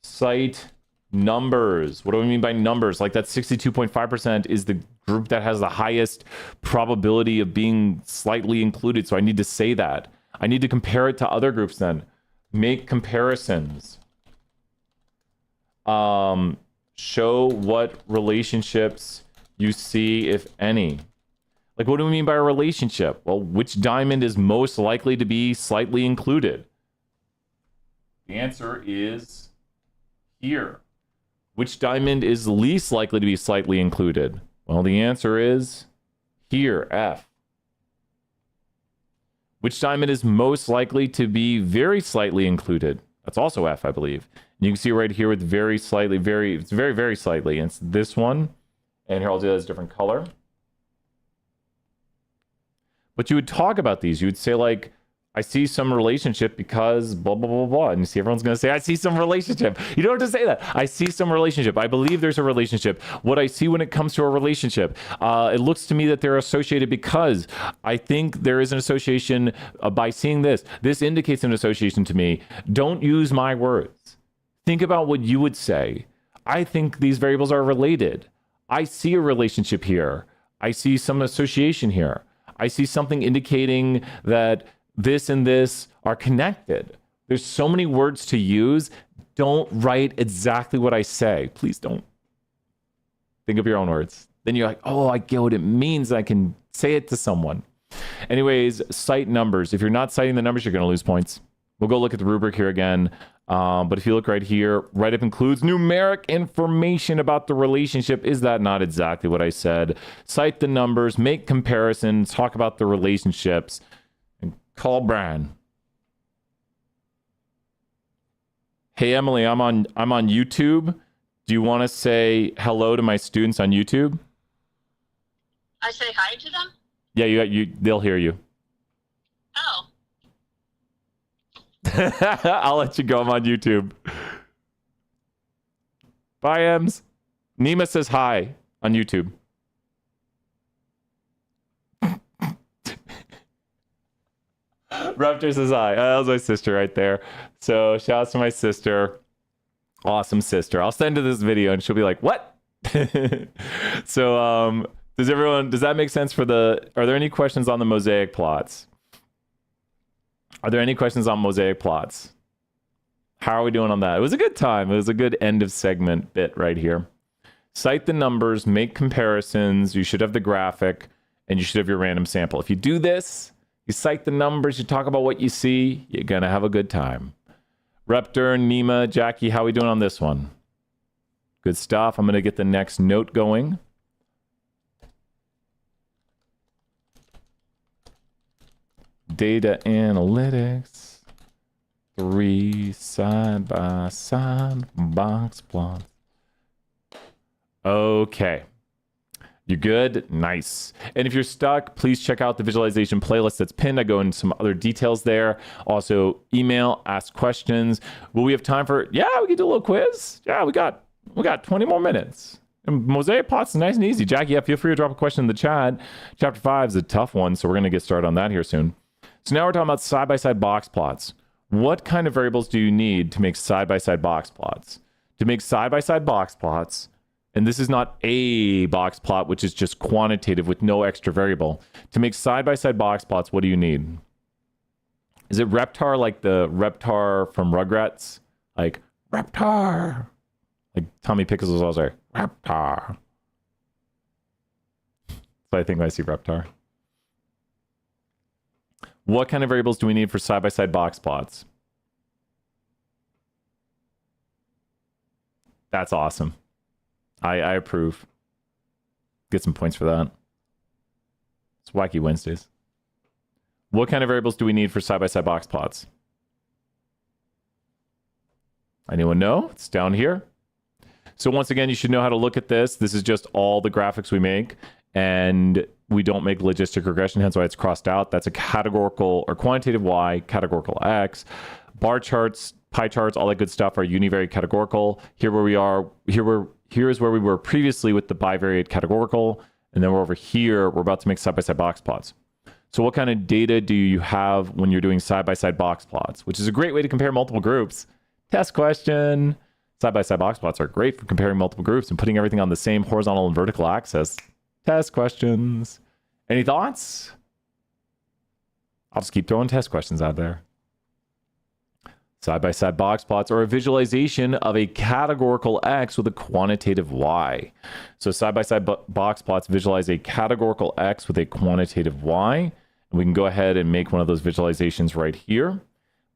Cite numbers. What do we mean by numbers? Like that 62.5% is the group that has the highest probability of being slightly included. So I need to say that. I need to compare it to other groups then. Make comparisons. Show what relationships you see, if any. Like, what do we mean by a relationship? Well, which diamond is most likely to be slightly included? The answer is here. Which diamond is least likely to be slightly included? Well, the answer is here, F. Which diamond is most likely to be very slightly included? That's also F, I believe. And you can see right here with very slightly, it's very, very slightly. And it's this one. And here I'll do that as a different color. But you would talk about these. You would say like, I see some relationship because blah, blah, blah, blah. And you see everyone's going to say, I see some relationship. You don't have to say that. I see some relationship. I believe there's a relationship. What I see when it comes to a relationship, it looks to me that they're associated because I think there is an association by seeing this. This indicates an association to me. Don't use my words. Think about what you would say. I think these variables are related. I see a relationship here. I see some association here. I see something indicating that this and this are connected. There's so many words to use. Don't write exactly what I say. Please don't. Think of your own words. Then you're like, oh, I get what it means. I can Say it to someone. Anyways, cite numbers. If you're not citing the numbers, you're going to lose points. We'll go look at the rubric here again. But if you look right here, write-up includes numeric information about the relationship. Is that not exactly what I said? Cite the numbers, make comparisons, talk about the relationships, and call Brian. Hey, Emily, I'm on YouTube. Do you want to say hello to my students on YouTube? I say hi to them? Yeah, they'll hear you. Oh. I'll let you go. I'm on YouTube. Bye, Ems. Nima says hi on YouTube. Raptor says hi. That was my sister right there. So shout out to my sister. Awesome sister. I'll send her this video and she'll be like, what? So does that make sense are there any questions on the Mosaic plots? Are there any questions on Mosaic plots? How are we doing on that? It was a good time. It was a good end of segment bit right here. Cite the numbers, make comparisons. You should have the graphic and you should have your random sample. If you do this, you cite the numbers, you talk about what you see, you're going to have a good time. Reptor, Nima, Jackie, how are we doing on this one? Good stuff. I'm going to get the next note going. Data analytics. 3 side-by-side box plots. Okay. You good? Nice. And if you're stuck, please check out the visualization playlist that's pinned. I go into some other details there. Also, email, ask questions. Will we have time for... Yeah, we can do a little quiz. Yeah, we got 20 more minutes. And Mosaic plots is nice and easy. Jackie, yeah, feel free to drop a question in the chat. Chapter 5 is a tough one, so we're going to get started on that here soon. So now we're talking about side-by-side box plots. What kind of variables do you need to make side-by-side box plots? To make side-by-side box plots... And this is not a box plot, which is just quantitative with no extra variable. To make side-by-side box plots, what do you need? Is it Reptar like the Reptar from Rugrats? Like, Reptar! Like Tommy Pickles was always like, Reptar. So I think when I see Reptar. What kind of variables do we need for side-by-side box plots? That's awesome. I approve. Get some points for that. It's Wacky Wednesdays. What kind of variables do we need for side-by-side box plots? Anyone know? It's down here. So once again, you should know how to look at this. This is just all the graphics we make, and we don't make logistic regression, hence why it's crossed out. That's a categorical or quantitative Y, categorical X. Bar charts, pie charts, all that good stuff are univariate categorical. Here is where we were previously with the bivariate categorical, and then we're over here. We're about to make side-by-side box plots. So what kind of data do you have when you're doing side-by-side box plots, which is a great way to compare multiple groups? Test question. Side-by-side box plots are great for comparing multiple groups and putting everything on the same horizontal and vertical axis. Test questions. Any thoughts? I'll just keep throwing test questions out there. Side-by-side box plots are a visualization of a categorical X with a quantitative Y. So side-by-side box plots visualize a categorical X with a quantitative Y. And we can go ahead and make one of those visualizations right here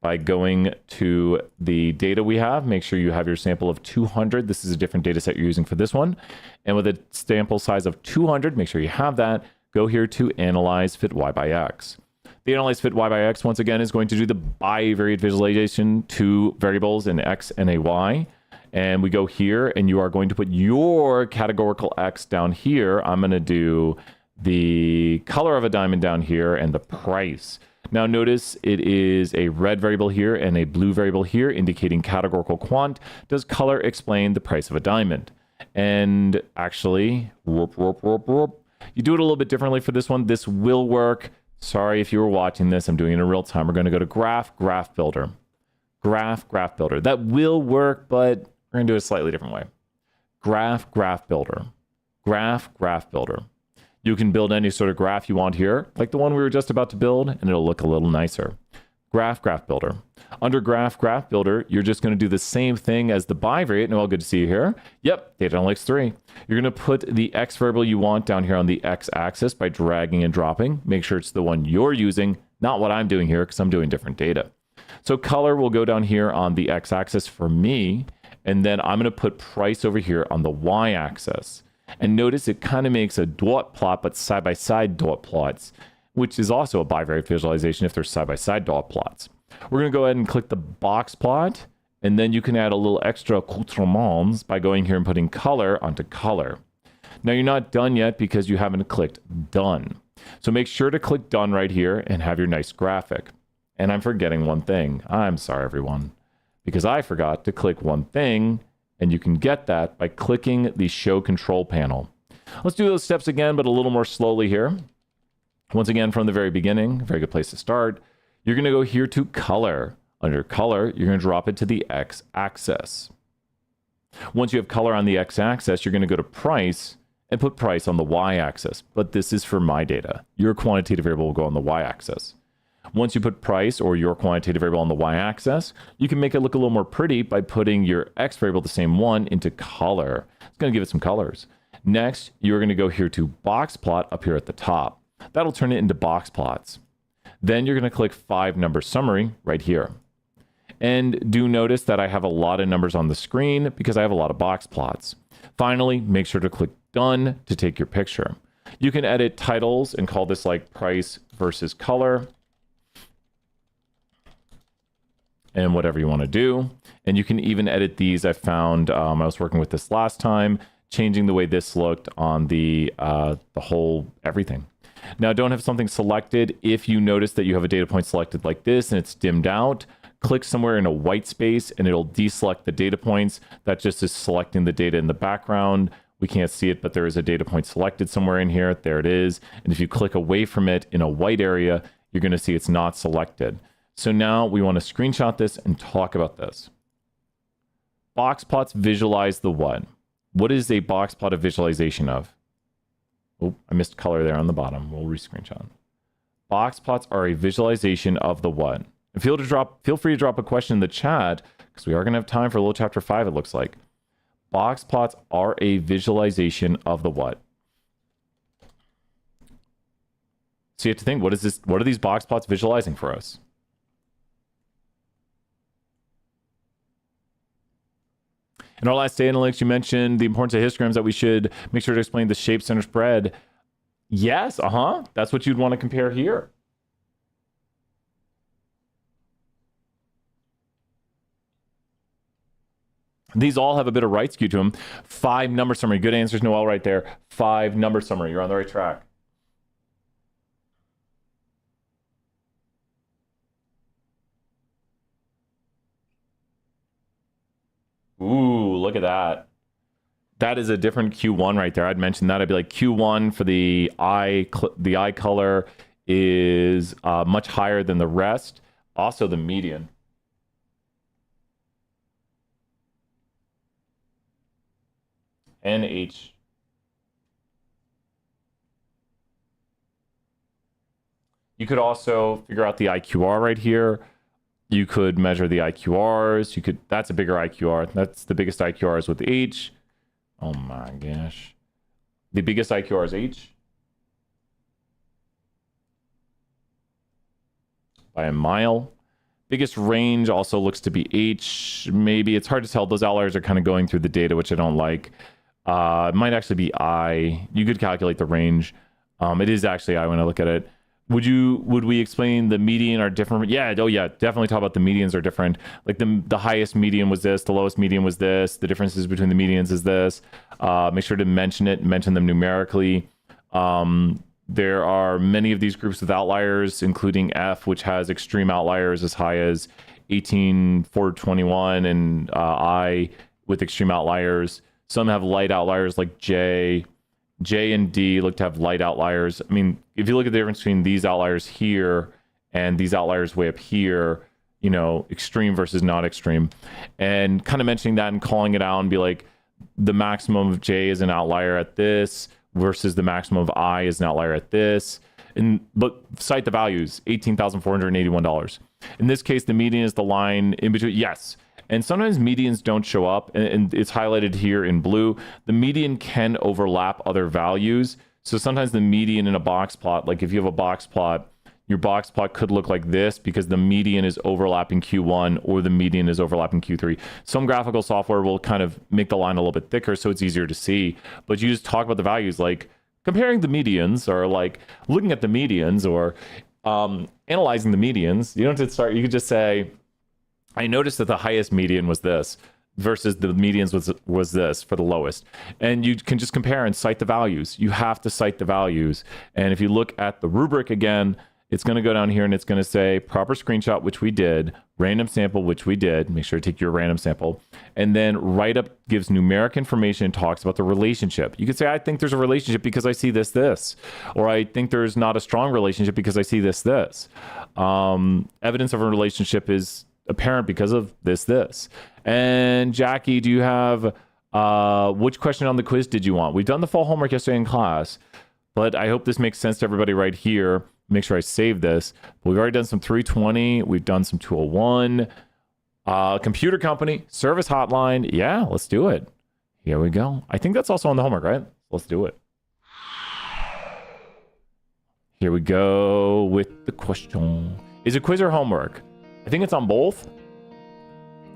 by going to the data we have. Make sure you have your sample of 200. This is a different data set you're using for this one. And with a sample size of 200, make sure you have that. Go here to Analyze Fit Y by X. The Analyze Fit Y by X, once again, is going to do the bivariate visualization, 2 variables, an X and a Y. And we go here, and you are going to put your categorical X down here. I'm going to do the color of a diamond down here and the price. Now notice it is a red variable here and a blue variable here, indicating categorical quant. Does color explain the price of a diamond? And actually, you do it a little bit differently for this one. This will work. Sorry if you were watching this. I'm doing it in real time. We're going to go to Graph Builder. Graph Builder. That will work, but we're going to do it a slightly different way. Graph Builder. Graph Builder. You can build any sort of graph you want here, like the one we were just about to build, and it'll look a little nicer. Graph Builder. Under graph builder, you're just going to do the same thing as the bivariate. Noel, good to see you here. Yep, data analytics 3. You're going to put the x variable you want down here on the x-axis by dragging and dropping. Make sure it's the one you're using, not what I'm doing here, because I'm doing different data. So color will go down here on the x-axis for me, and then I'm going to put price over here on the y-axis. And notice it kind of makes a dot plot, but side-by-side dot plots, which is also a bivariate visualization if they're side-by-side dot plots. We're going to go ahead and click the box plot, and then you can add a little extra accoutrements by going here and putting color onto color. Now you're not done yet because you haven't clicked done. So make sure to click done right here and have your nice graphic. And I'm forgetting one thing. I'm sorry, everyone, because I forgot to click one thing, and you can get that by clicking the show control panel. Let's do those steps again, but a little more slowly here. Once again, from the very beginning, very good place to start. You're going to go here to color. Under color, you're going to drop it to the x-axis. Once you have color on the x-axis, you're going to go to price and put price on the y-axis. But this is for my data. Your quantitative variable will go on the y-axis. Once you put price or your quantitative variable on the y-axis, you can make it look a little more pretty by putting your x variable, the same one, into color. It's going to give it some colors. Next, you're going to go here to box plot up here at the top. That'll turn it into box plots. Then you're going to click 5 number summary right here. And do notice that I have a lot of numbers on the screen because I have a lot of box plots. Finally, make sure to click done to take your picture. You can edit titles and call this like price versus color and whatever you want to do. And you can even edit these. I found, I was working with this last time, changing the way this looked on the whole everything. Now, don't have something selected. If you notice that you have a data point selected like this and it's dimmed out, click somewhere in a white space and it'll deselect the data points. That just is selecting the data in the background. We can't see it, but there is a data point selected somewhere in here. There it is. And if you click away from it in a white area, you're going to see it's not selected. So now we want to screenshot this and talk about this. Box plots visualize the what? What is a box plot a visualization of? Oh, I missed color there on the bottom. We'll re-screenshot. Box plots are a visualization of the what? And feel free to drop a question in the chat because we are going to have time for a little chapter 5, it looks like. Box plots are a visualization of the what? So you have to think, what is this? What are these box plots visualizing for us? In our last data analytics, you mentioned the importance of histograms, that we should make sure to explain the shape, center, spread. Yes, that's what you'd want to compare here. These all have a bit of right skew to them. 5 number summary. Good answers, Noel, right there. 5 number summary. You're on the right track. Ooh, look at that. That is a different Q1 right there. I'd mentioned that. I'd be like, Q1 for the eye color is much higher than the rest. Also the median. NH. You could also figure out the IQR right here. You could measure the IQRs. That's a bigger IQR. That's the biggest IQRs with H. Oh my gosh. The biggest IQR is H. By a mile. Biggest range also looks to be H. Maybe it's hard to tell. Those outliers are kind of going through the data, which I don't like. It might actually be I. You could calculate the range. It is actually I when I look at it. Would we explain the median are different? Yeah, oh yeah, definitely talk about the medians are different. Like the highest median was this, the lowest median was this, the differences between the medians is this. Make sure to mention them numerically. There are many of these groups with outliers, including F, which has extreme outliers as high as 18,421, and I with extreme outliers. Some have light outliers like J. J and D look to have light outliers. I mean, if you look at the difference between these outliers here and these outliers way up here, you know, extreme versus not extreme, and kind of mentioning that and calling it out and be like, the maximum of J is an outlier at this versus the maximum of I is an outlier at this. But cite the values, $18,481. In this case, the median is the line in between. Yes. And sometimes medians don't show up, and it's highlighted here in blue. The median can overlap other values. So sometimes the median in a box plot, like if you have a box plot, your box plot could look like this because the median is overlapping Q1 or the median is overlapping Q3. Some graphical software will kind of make the line a little bit thicker so it's easier to see. But you just talk about the values, like comparing the medians or like looking at the medians or analyzing the medians. You don't have to start, you could just say, I noticed that the highest median was this versus the medians was this for the lowest. And you can just compare and cite the values. You have to cite the values. And if you look at the rubric again, it's going to go down here and it's going to say proper screenshot, which we did, random sample, which we did. Make sure to take your random sample. And then write-up gives numeric information and talks about the relationship. You could say, I think there's a relationship because I see this. Or I think there's not a strong relationship because I see this. Evidence of a relationship is apparent because of this. And Jackie, do you have, which question on the quiz did you want? We've done the full homework yesterday in class, but I hope this makes sense to everybody right here. Make sure I save this. But we've already done some 320. We've done some 201. Computer company, service hotline. Yeah, let's do it. Here we go. I think that's also on the homework, right? Let's do it. Here we go with the question. Is it quiz or homework? I think it's on both.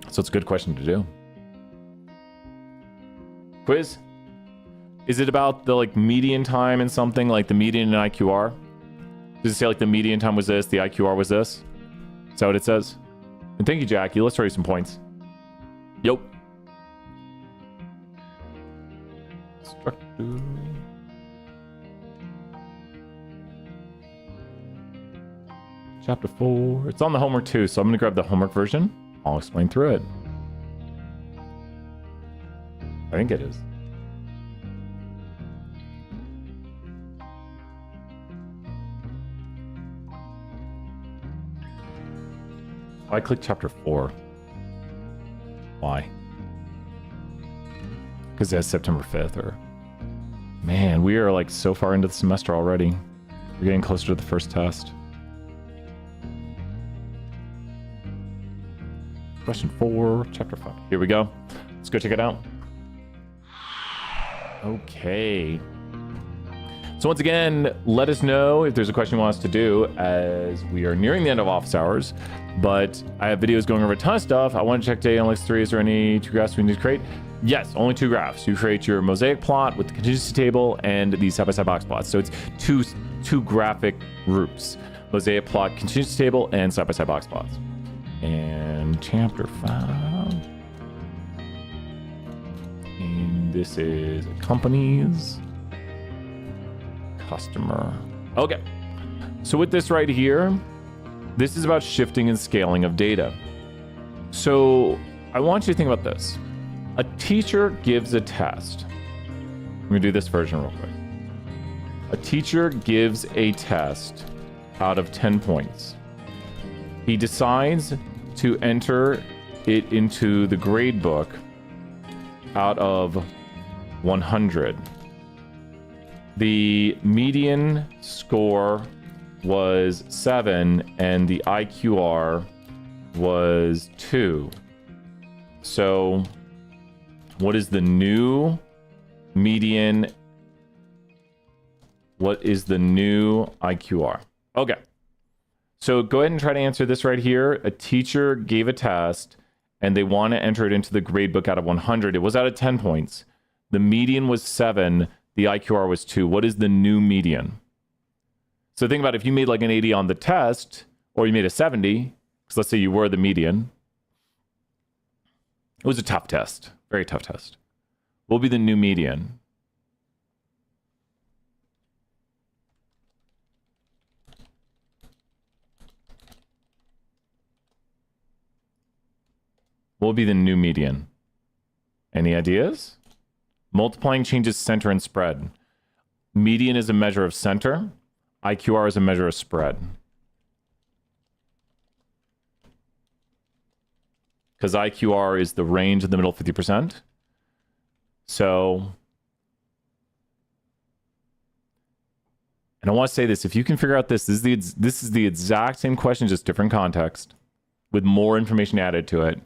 So it's a good question to do. Quiz? Is it about the like median time and something like the median and IQR? Does it say like the median time was this, the IQR was this? Is that what it says? And thank you, Jackie. Let's throw you some points. Yep. Structure. Chapter 4. It's on the homework too, so I'm going to grab the homework version. I'll explain through it. I think it is. I clicked chapter 4. Why? Because that's September 5th or... Man, we are like so far into the semester already. We're getting closer to the first test. Question 4, chapter 5. Here we go. Let's go check it out. Okay. So once again, let us know if there's a question you want us to do as we are nearing the end of office hours. But I have videos going over a ton of stuff. I want to check today on Analytics 3. Is there any 2 graphs we need to create? Yes, only 2 graphs. You create your Mosaic plot with the contingency table and the side-by-side box plots. So it's two graphic groups. Mosaic plot, contingency table, and side-by-side box plots. And chapter 5. And this is companies. Customer. Okay. So with this right here, this is about shifting and scaling of data. So I want you to think about this. A teacher gives a test. I'm going to do this version real quick. A teacher gives a test out of 10 points. He decides to enter it into the grade book out of 100. The median score was 7 and the IQR was 2. So what is the new median? What is the new IQR? Okay. So go ahead and try to answer this right here. A teacher gave a test and they want to enter it into the grade book out of 100. It was out of 10 points. The median was 7. The IQR was 2. What is the new median? So think about if you made like an 80 on the test, or you made a 70, because let's say you were the median. It was a tough test, very tough test. What will be the new median? What will be the new median? Any ideas? Multiplying changes center and spread. Median is a measure of center. IQR is a measure of spread. Because IQR is the range in the middle 50%. So, And I want to say this, if you can figure out this is the exact same question, just different context with more information added to it,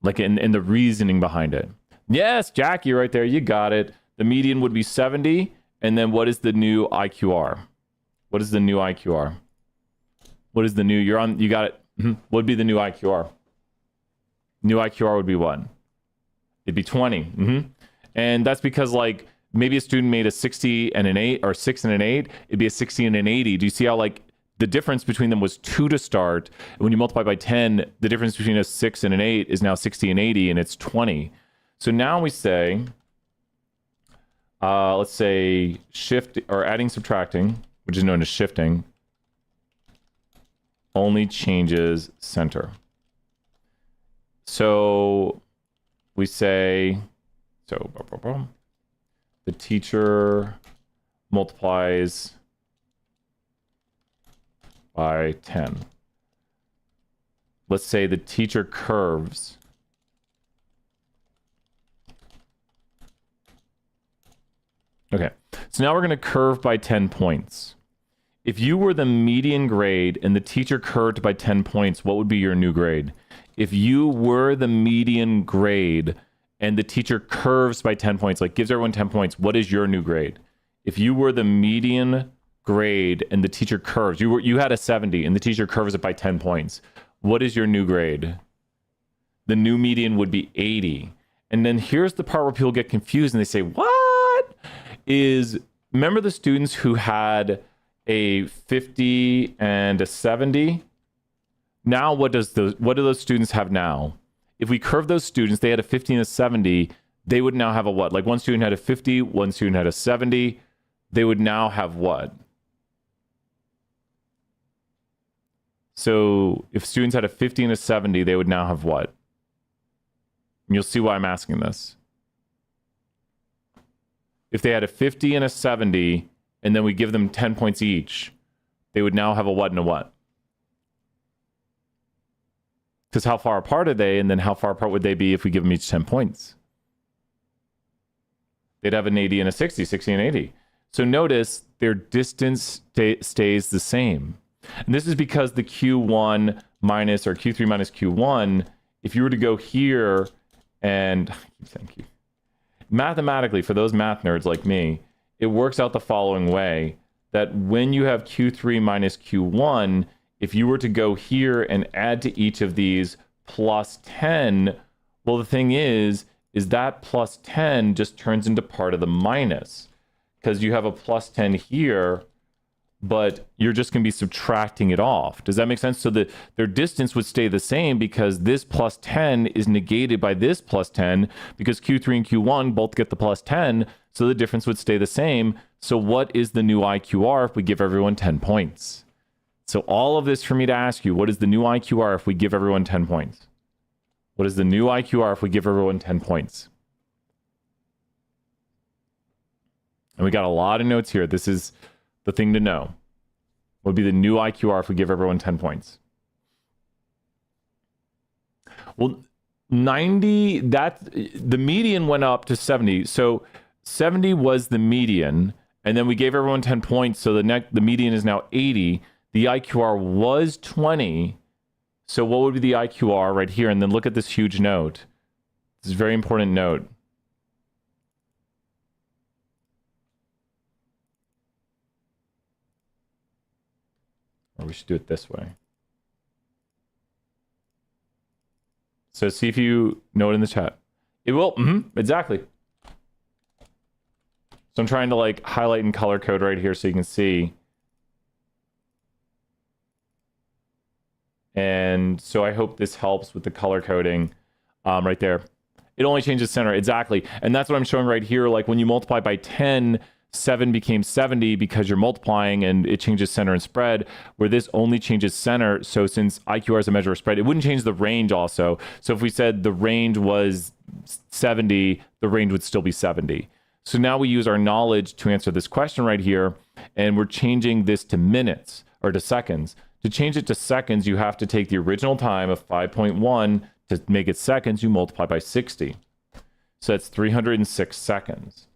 like in the reasoning behind it. Yes, Jackie, right there, you got it. The median would be 70, and then what is the new IQR? What is the new IQR? What is the new, you got it. What would be the new IQR? New IQR would be what? It'd be 20. And that's because like maybe a student made a 60 and an 8 or 6 and an 8. It'd be a 60 and an 80. Do you see how like the difference between them was 2 to start? And when you multiply by 10, the difference between a 6 and an 8 is now 60 and 80, and it's 20. So now we say, let's say shift or adding, subtracting, which is known as shifting, only changes center. So we say, the teacher multiplies by 10. Let's say the teacher curves. Okay, so now we're going to curve by 10 points. If you were the median grade and the teacher curved by 10 points, what would be your new grade? If you were the median grade and the teacher curves by 10 points, like gives everyone 10 points, what is your new grade? If you were the median grade and the teacher curves, you had a 70 and the teacher curves it by 10 points, what is your new grade? The new median would be 80. And then here's the part where people get confused and they say, what? Remember the students who had a 50 and a 70? Now what do those students have now? If we curve those students, they had a 50 and a 70, they would now have a what? Like one student had a 50, one student had a 70, they would now have what? So if students had a 50 and a 70, they would now have what? And you'll see why I'm asking this. If they had a 50 and a 70, and then we give them 10 points each, they would now have a what and a what? Because how far apart are they? And then how far apart would they be if we give them each 10 points? They'd have an 80 and a 60, 60 and 80. So notice their distance stays the same. And this is because the Q1 minus or Q3 minus Q1, if you were to go here and, thank you. Mathematically, for those math nerds like me, it works out the following way, that when you have Q3 minus Q1, if you were to go here and add to each of these plus 10, well, the thing is that plus 10 just turns into part of the minus, because you have a plus 10 here, but you're just going to be subtracting it off. Does that make sense? So their distance would stay the same because this plus 10 is negated by this plus 10, because Q3 and Q1 both get the plus 10, so the difference would stay the same. So what is the new IQR if we give everyone 10 points? So all of this for me to ask you, what is the new IQR if we give everyone 10 points? What is the new IQR if we give everyone 10 points? And we got a lot of notes here. This is the thing to know. What would be the new IQR if we give everyone 10 points? Well, 90, the median went up to 70. So 70 was the median, and then we gave everyone 10 points, so the median is now 80. The IQR was 20. So what would be the IQR right here? And then look at this huge note. This is a very important note. Or we should do it this way. So see if you know it in the chat. It will, exactly. So I'm trying to like highlight and color code right here so you can see. And so I hope this helps with the color coding right there. It only changes center, exactly. And that's what I'm showing right here. Like when you multiply by 10, 7 became 70 because you're multiplying and it changes center and spread, where this only changes center. So since IQR is a measure of spread, it wouldn't change the range also. So if we said the range was 70, the range would still be 70. So now we use our knowledge to answer this question right here, and we're changing this to minutes or to seconds. To change it to seconds, you have to take the original time of 5.1 to make it seconds, you multiply by 60. So that's 306 seconds.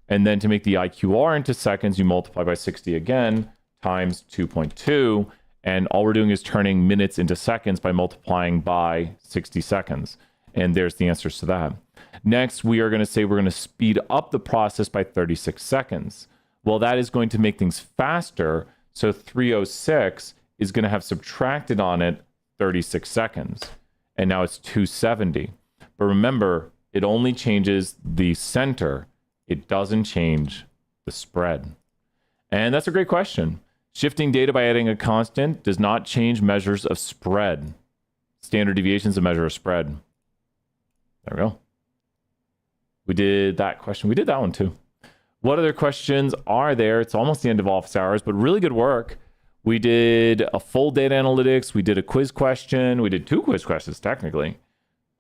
And then to make the IQR into seconds, you multiply by 60 again, times 2.2. And all we're doing is turning minutes into seconds by multiplying by 60 seconds. And there's the answers to that. Next, we are going to say we're going to speed up the process by 36 seconds. Well, that is going to make things faster. So 306 is going to have subtracted on it 36 seconds. And now it's 270. But remember, it only changes the center. It doesn't change the spread. And that's a great question. Shifting data by adding a constant does not change measures of spread. Standard deviation is a measure of spread. There we go. We did that question. We did that one too. What other questions are there? It's almost the end of office hours, but really good work. We did a full data analytics. We did a quiz question. We did 2 quiz questions technically.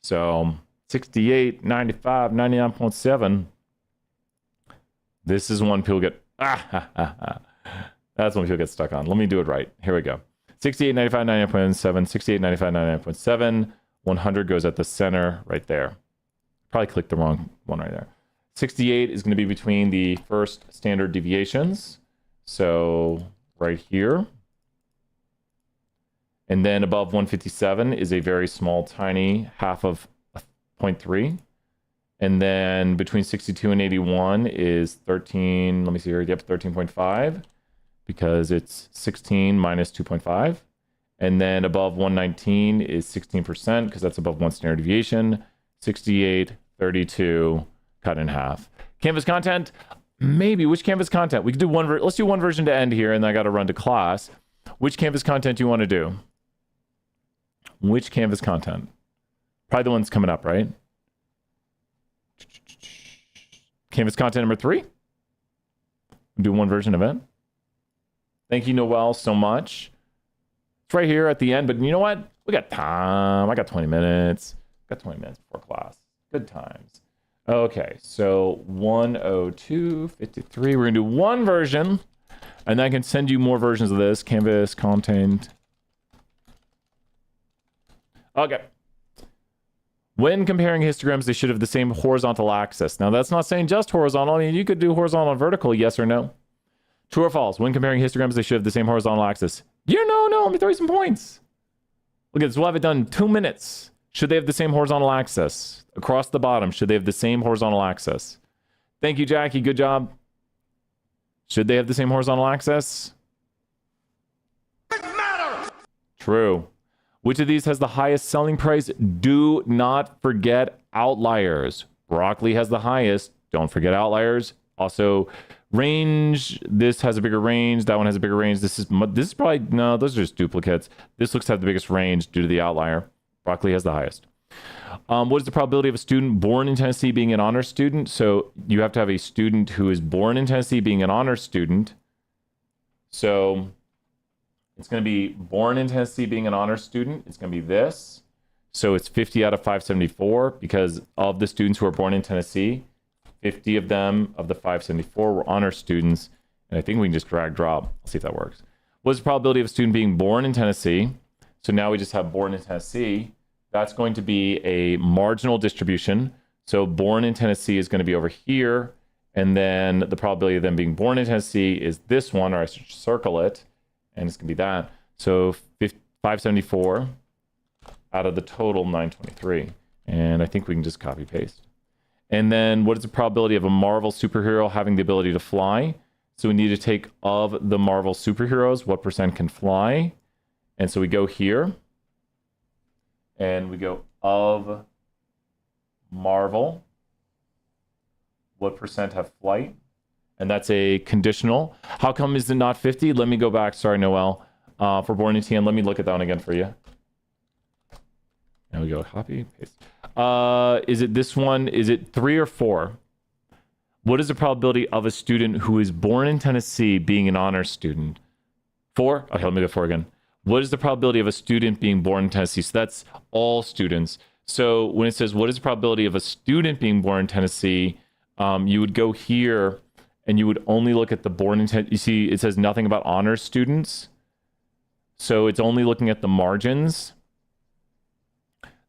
So 68, 95, 99.7. This is one people get, that's one people get stuck on. Let me do it right. Here we go. 68, 95, 99.7, 68, 95, 99.7. 100 goes at the center right there. Probably clicked the wrong one right there. 68 is going to be between the first standard deviations. So right here. And then above 157 is a very small, tiny half of 0.3. And then between 62 and 81 is 13, let me see here, yep, 13.5, because it's 16 minus 2.5. And then above 119 is 16%, because that's above 1 standard deviation. 68, 32, cut in half. Canvas content, maybe. Which Canvas content? We could do one, let's do one version to end here, and then I got to run to class. Which Canvas content do you want to do? Which Canvas content? Probably the one's coming up, right? Canvas content number 3. Do one version of it. Thank you, Noel, so much. It's right here at the end, but you know what? We got time. I got 20 minutes. Got 20 minutes before class. Good times. Okay, so 102.53. We're going to do one version, and then I can send you more versions of this. Canvas content. Okay. When comparing histograms, they should have the same horizontal axis. Now, that's not saying just horizontal. I mean, you could do horizontal and vertical, yes or no. True or false? When comparing histograms, they should have the same horizontal axis. Yeah, no. Let me throw you some points. Look at this. We'll have it done in 2 minutes. Should they have the same horizontal axis? Across the bottom, should they have the same horizontal axis? Thank you, Jackie. Good job. Should they have the same horizontal axis? True. Which of these has the highest selling price? Do not forget outliers. Broccoli has the highest. Don't forget outliers. Also, range. This has a bigger range. That one has a bigger range. This is probably, no, those are just duplicates. This looks to have the biggest range due to the outlier. Broccoli has the highest. What is the probability of a student born in Tennessee being an honor student? So you have to have a student who is born in Tennessee being an honor student. So it's going to be born in Tennessee being an honor student. It's going to be this. So it's 50 out of 574 because of the students who are born in Tennessee, 50 of them of the 574 were honor students. And I think we can just drag drop. Let's see if that works. What is the probability of a student being born in Tennessee? So now we just have born in Tennessee. That's going to be a marginal distribution. So born in Tennessee is going to be over here. And then the probability of them being born in Tennessee is this one, or I should circle it. And it's going to be that. So 574 out of the total 923. And I think we can just copy paste. And then what is the probability of a Marvel superhero having the ability to fly? So we need to take of the Marvel superheroes, what percent can fly? And so we go here. And we go of Marvel, what percent have flight? And that's a conditional. How come is it not 50? Let me go back. Sorry, Noel. For born in TN, let me look at that one again for you. There we go. Copy, paste. Is it this one? Is it 3 or 4? What is the probability of a student who is born in Tennessee being an honor student? 4? Okay, let me go 4 again. What is the probability of a student being born in Tennessee? So that's all students. So when it says, what is the probability of a student being born in Tennessee? You would go here and you would only look at the born in Tennessee. You see, it says nothing about honors students. So it's only looking at the margins.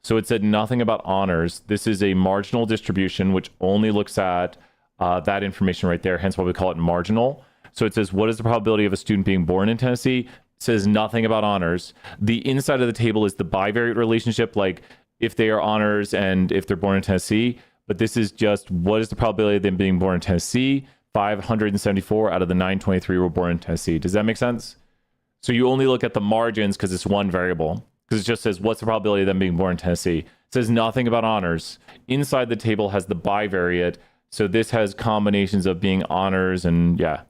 So it said nothing about honors. This is a marginal distribution, which only looks at that information right there, hence why we call it marginal. So it says, what is the probability of a student being born in Tennessee? It says nothing about honors. The inside of the table is the bivariate relationship, like if they are honors and if they're born in Tennessee. But this is just, what is the probability of them being born in Tennessee? 574 out of the 923 were born in Tennessee. Does that make sense? So you only look at the margins because it's one variable. Because it just says, what's the probability of them being born in Tennessee? It says nothing about honors. Inside the table has the bivariate. So this has combinations of being honors and yeah.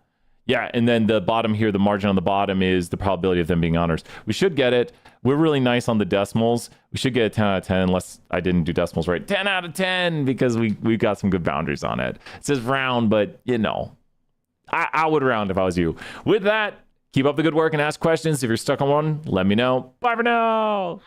Yeah, and then the bottom here, the margin on the bottom is the probability of them being honors. We should get it. We're really nice on the decimals. We should get a 10 out of 10 unless I didn't do decimals right. 10 out of 10 because we've got some good boundaries on it. It says round, but you know, I would round if I was you. With that, keep up the good work and ask questions. If you're stuck on one, let me know. Bye for now.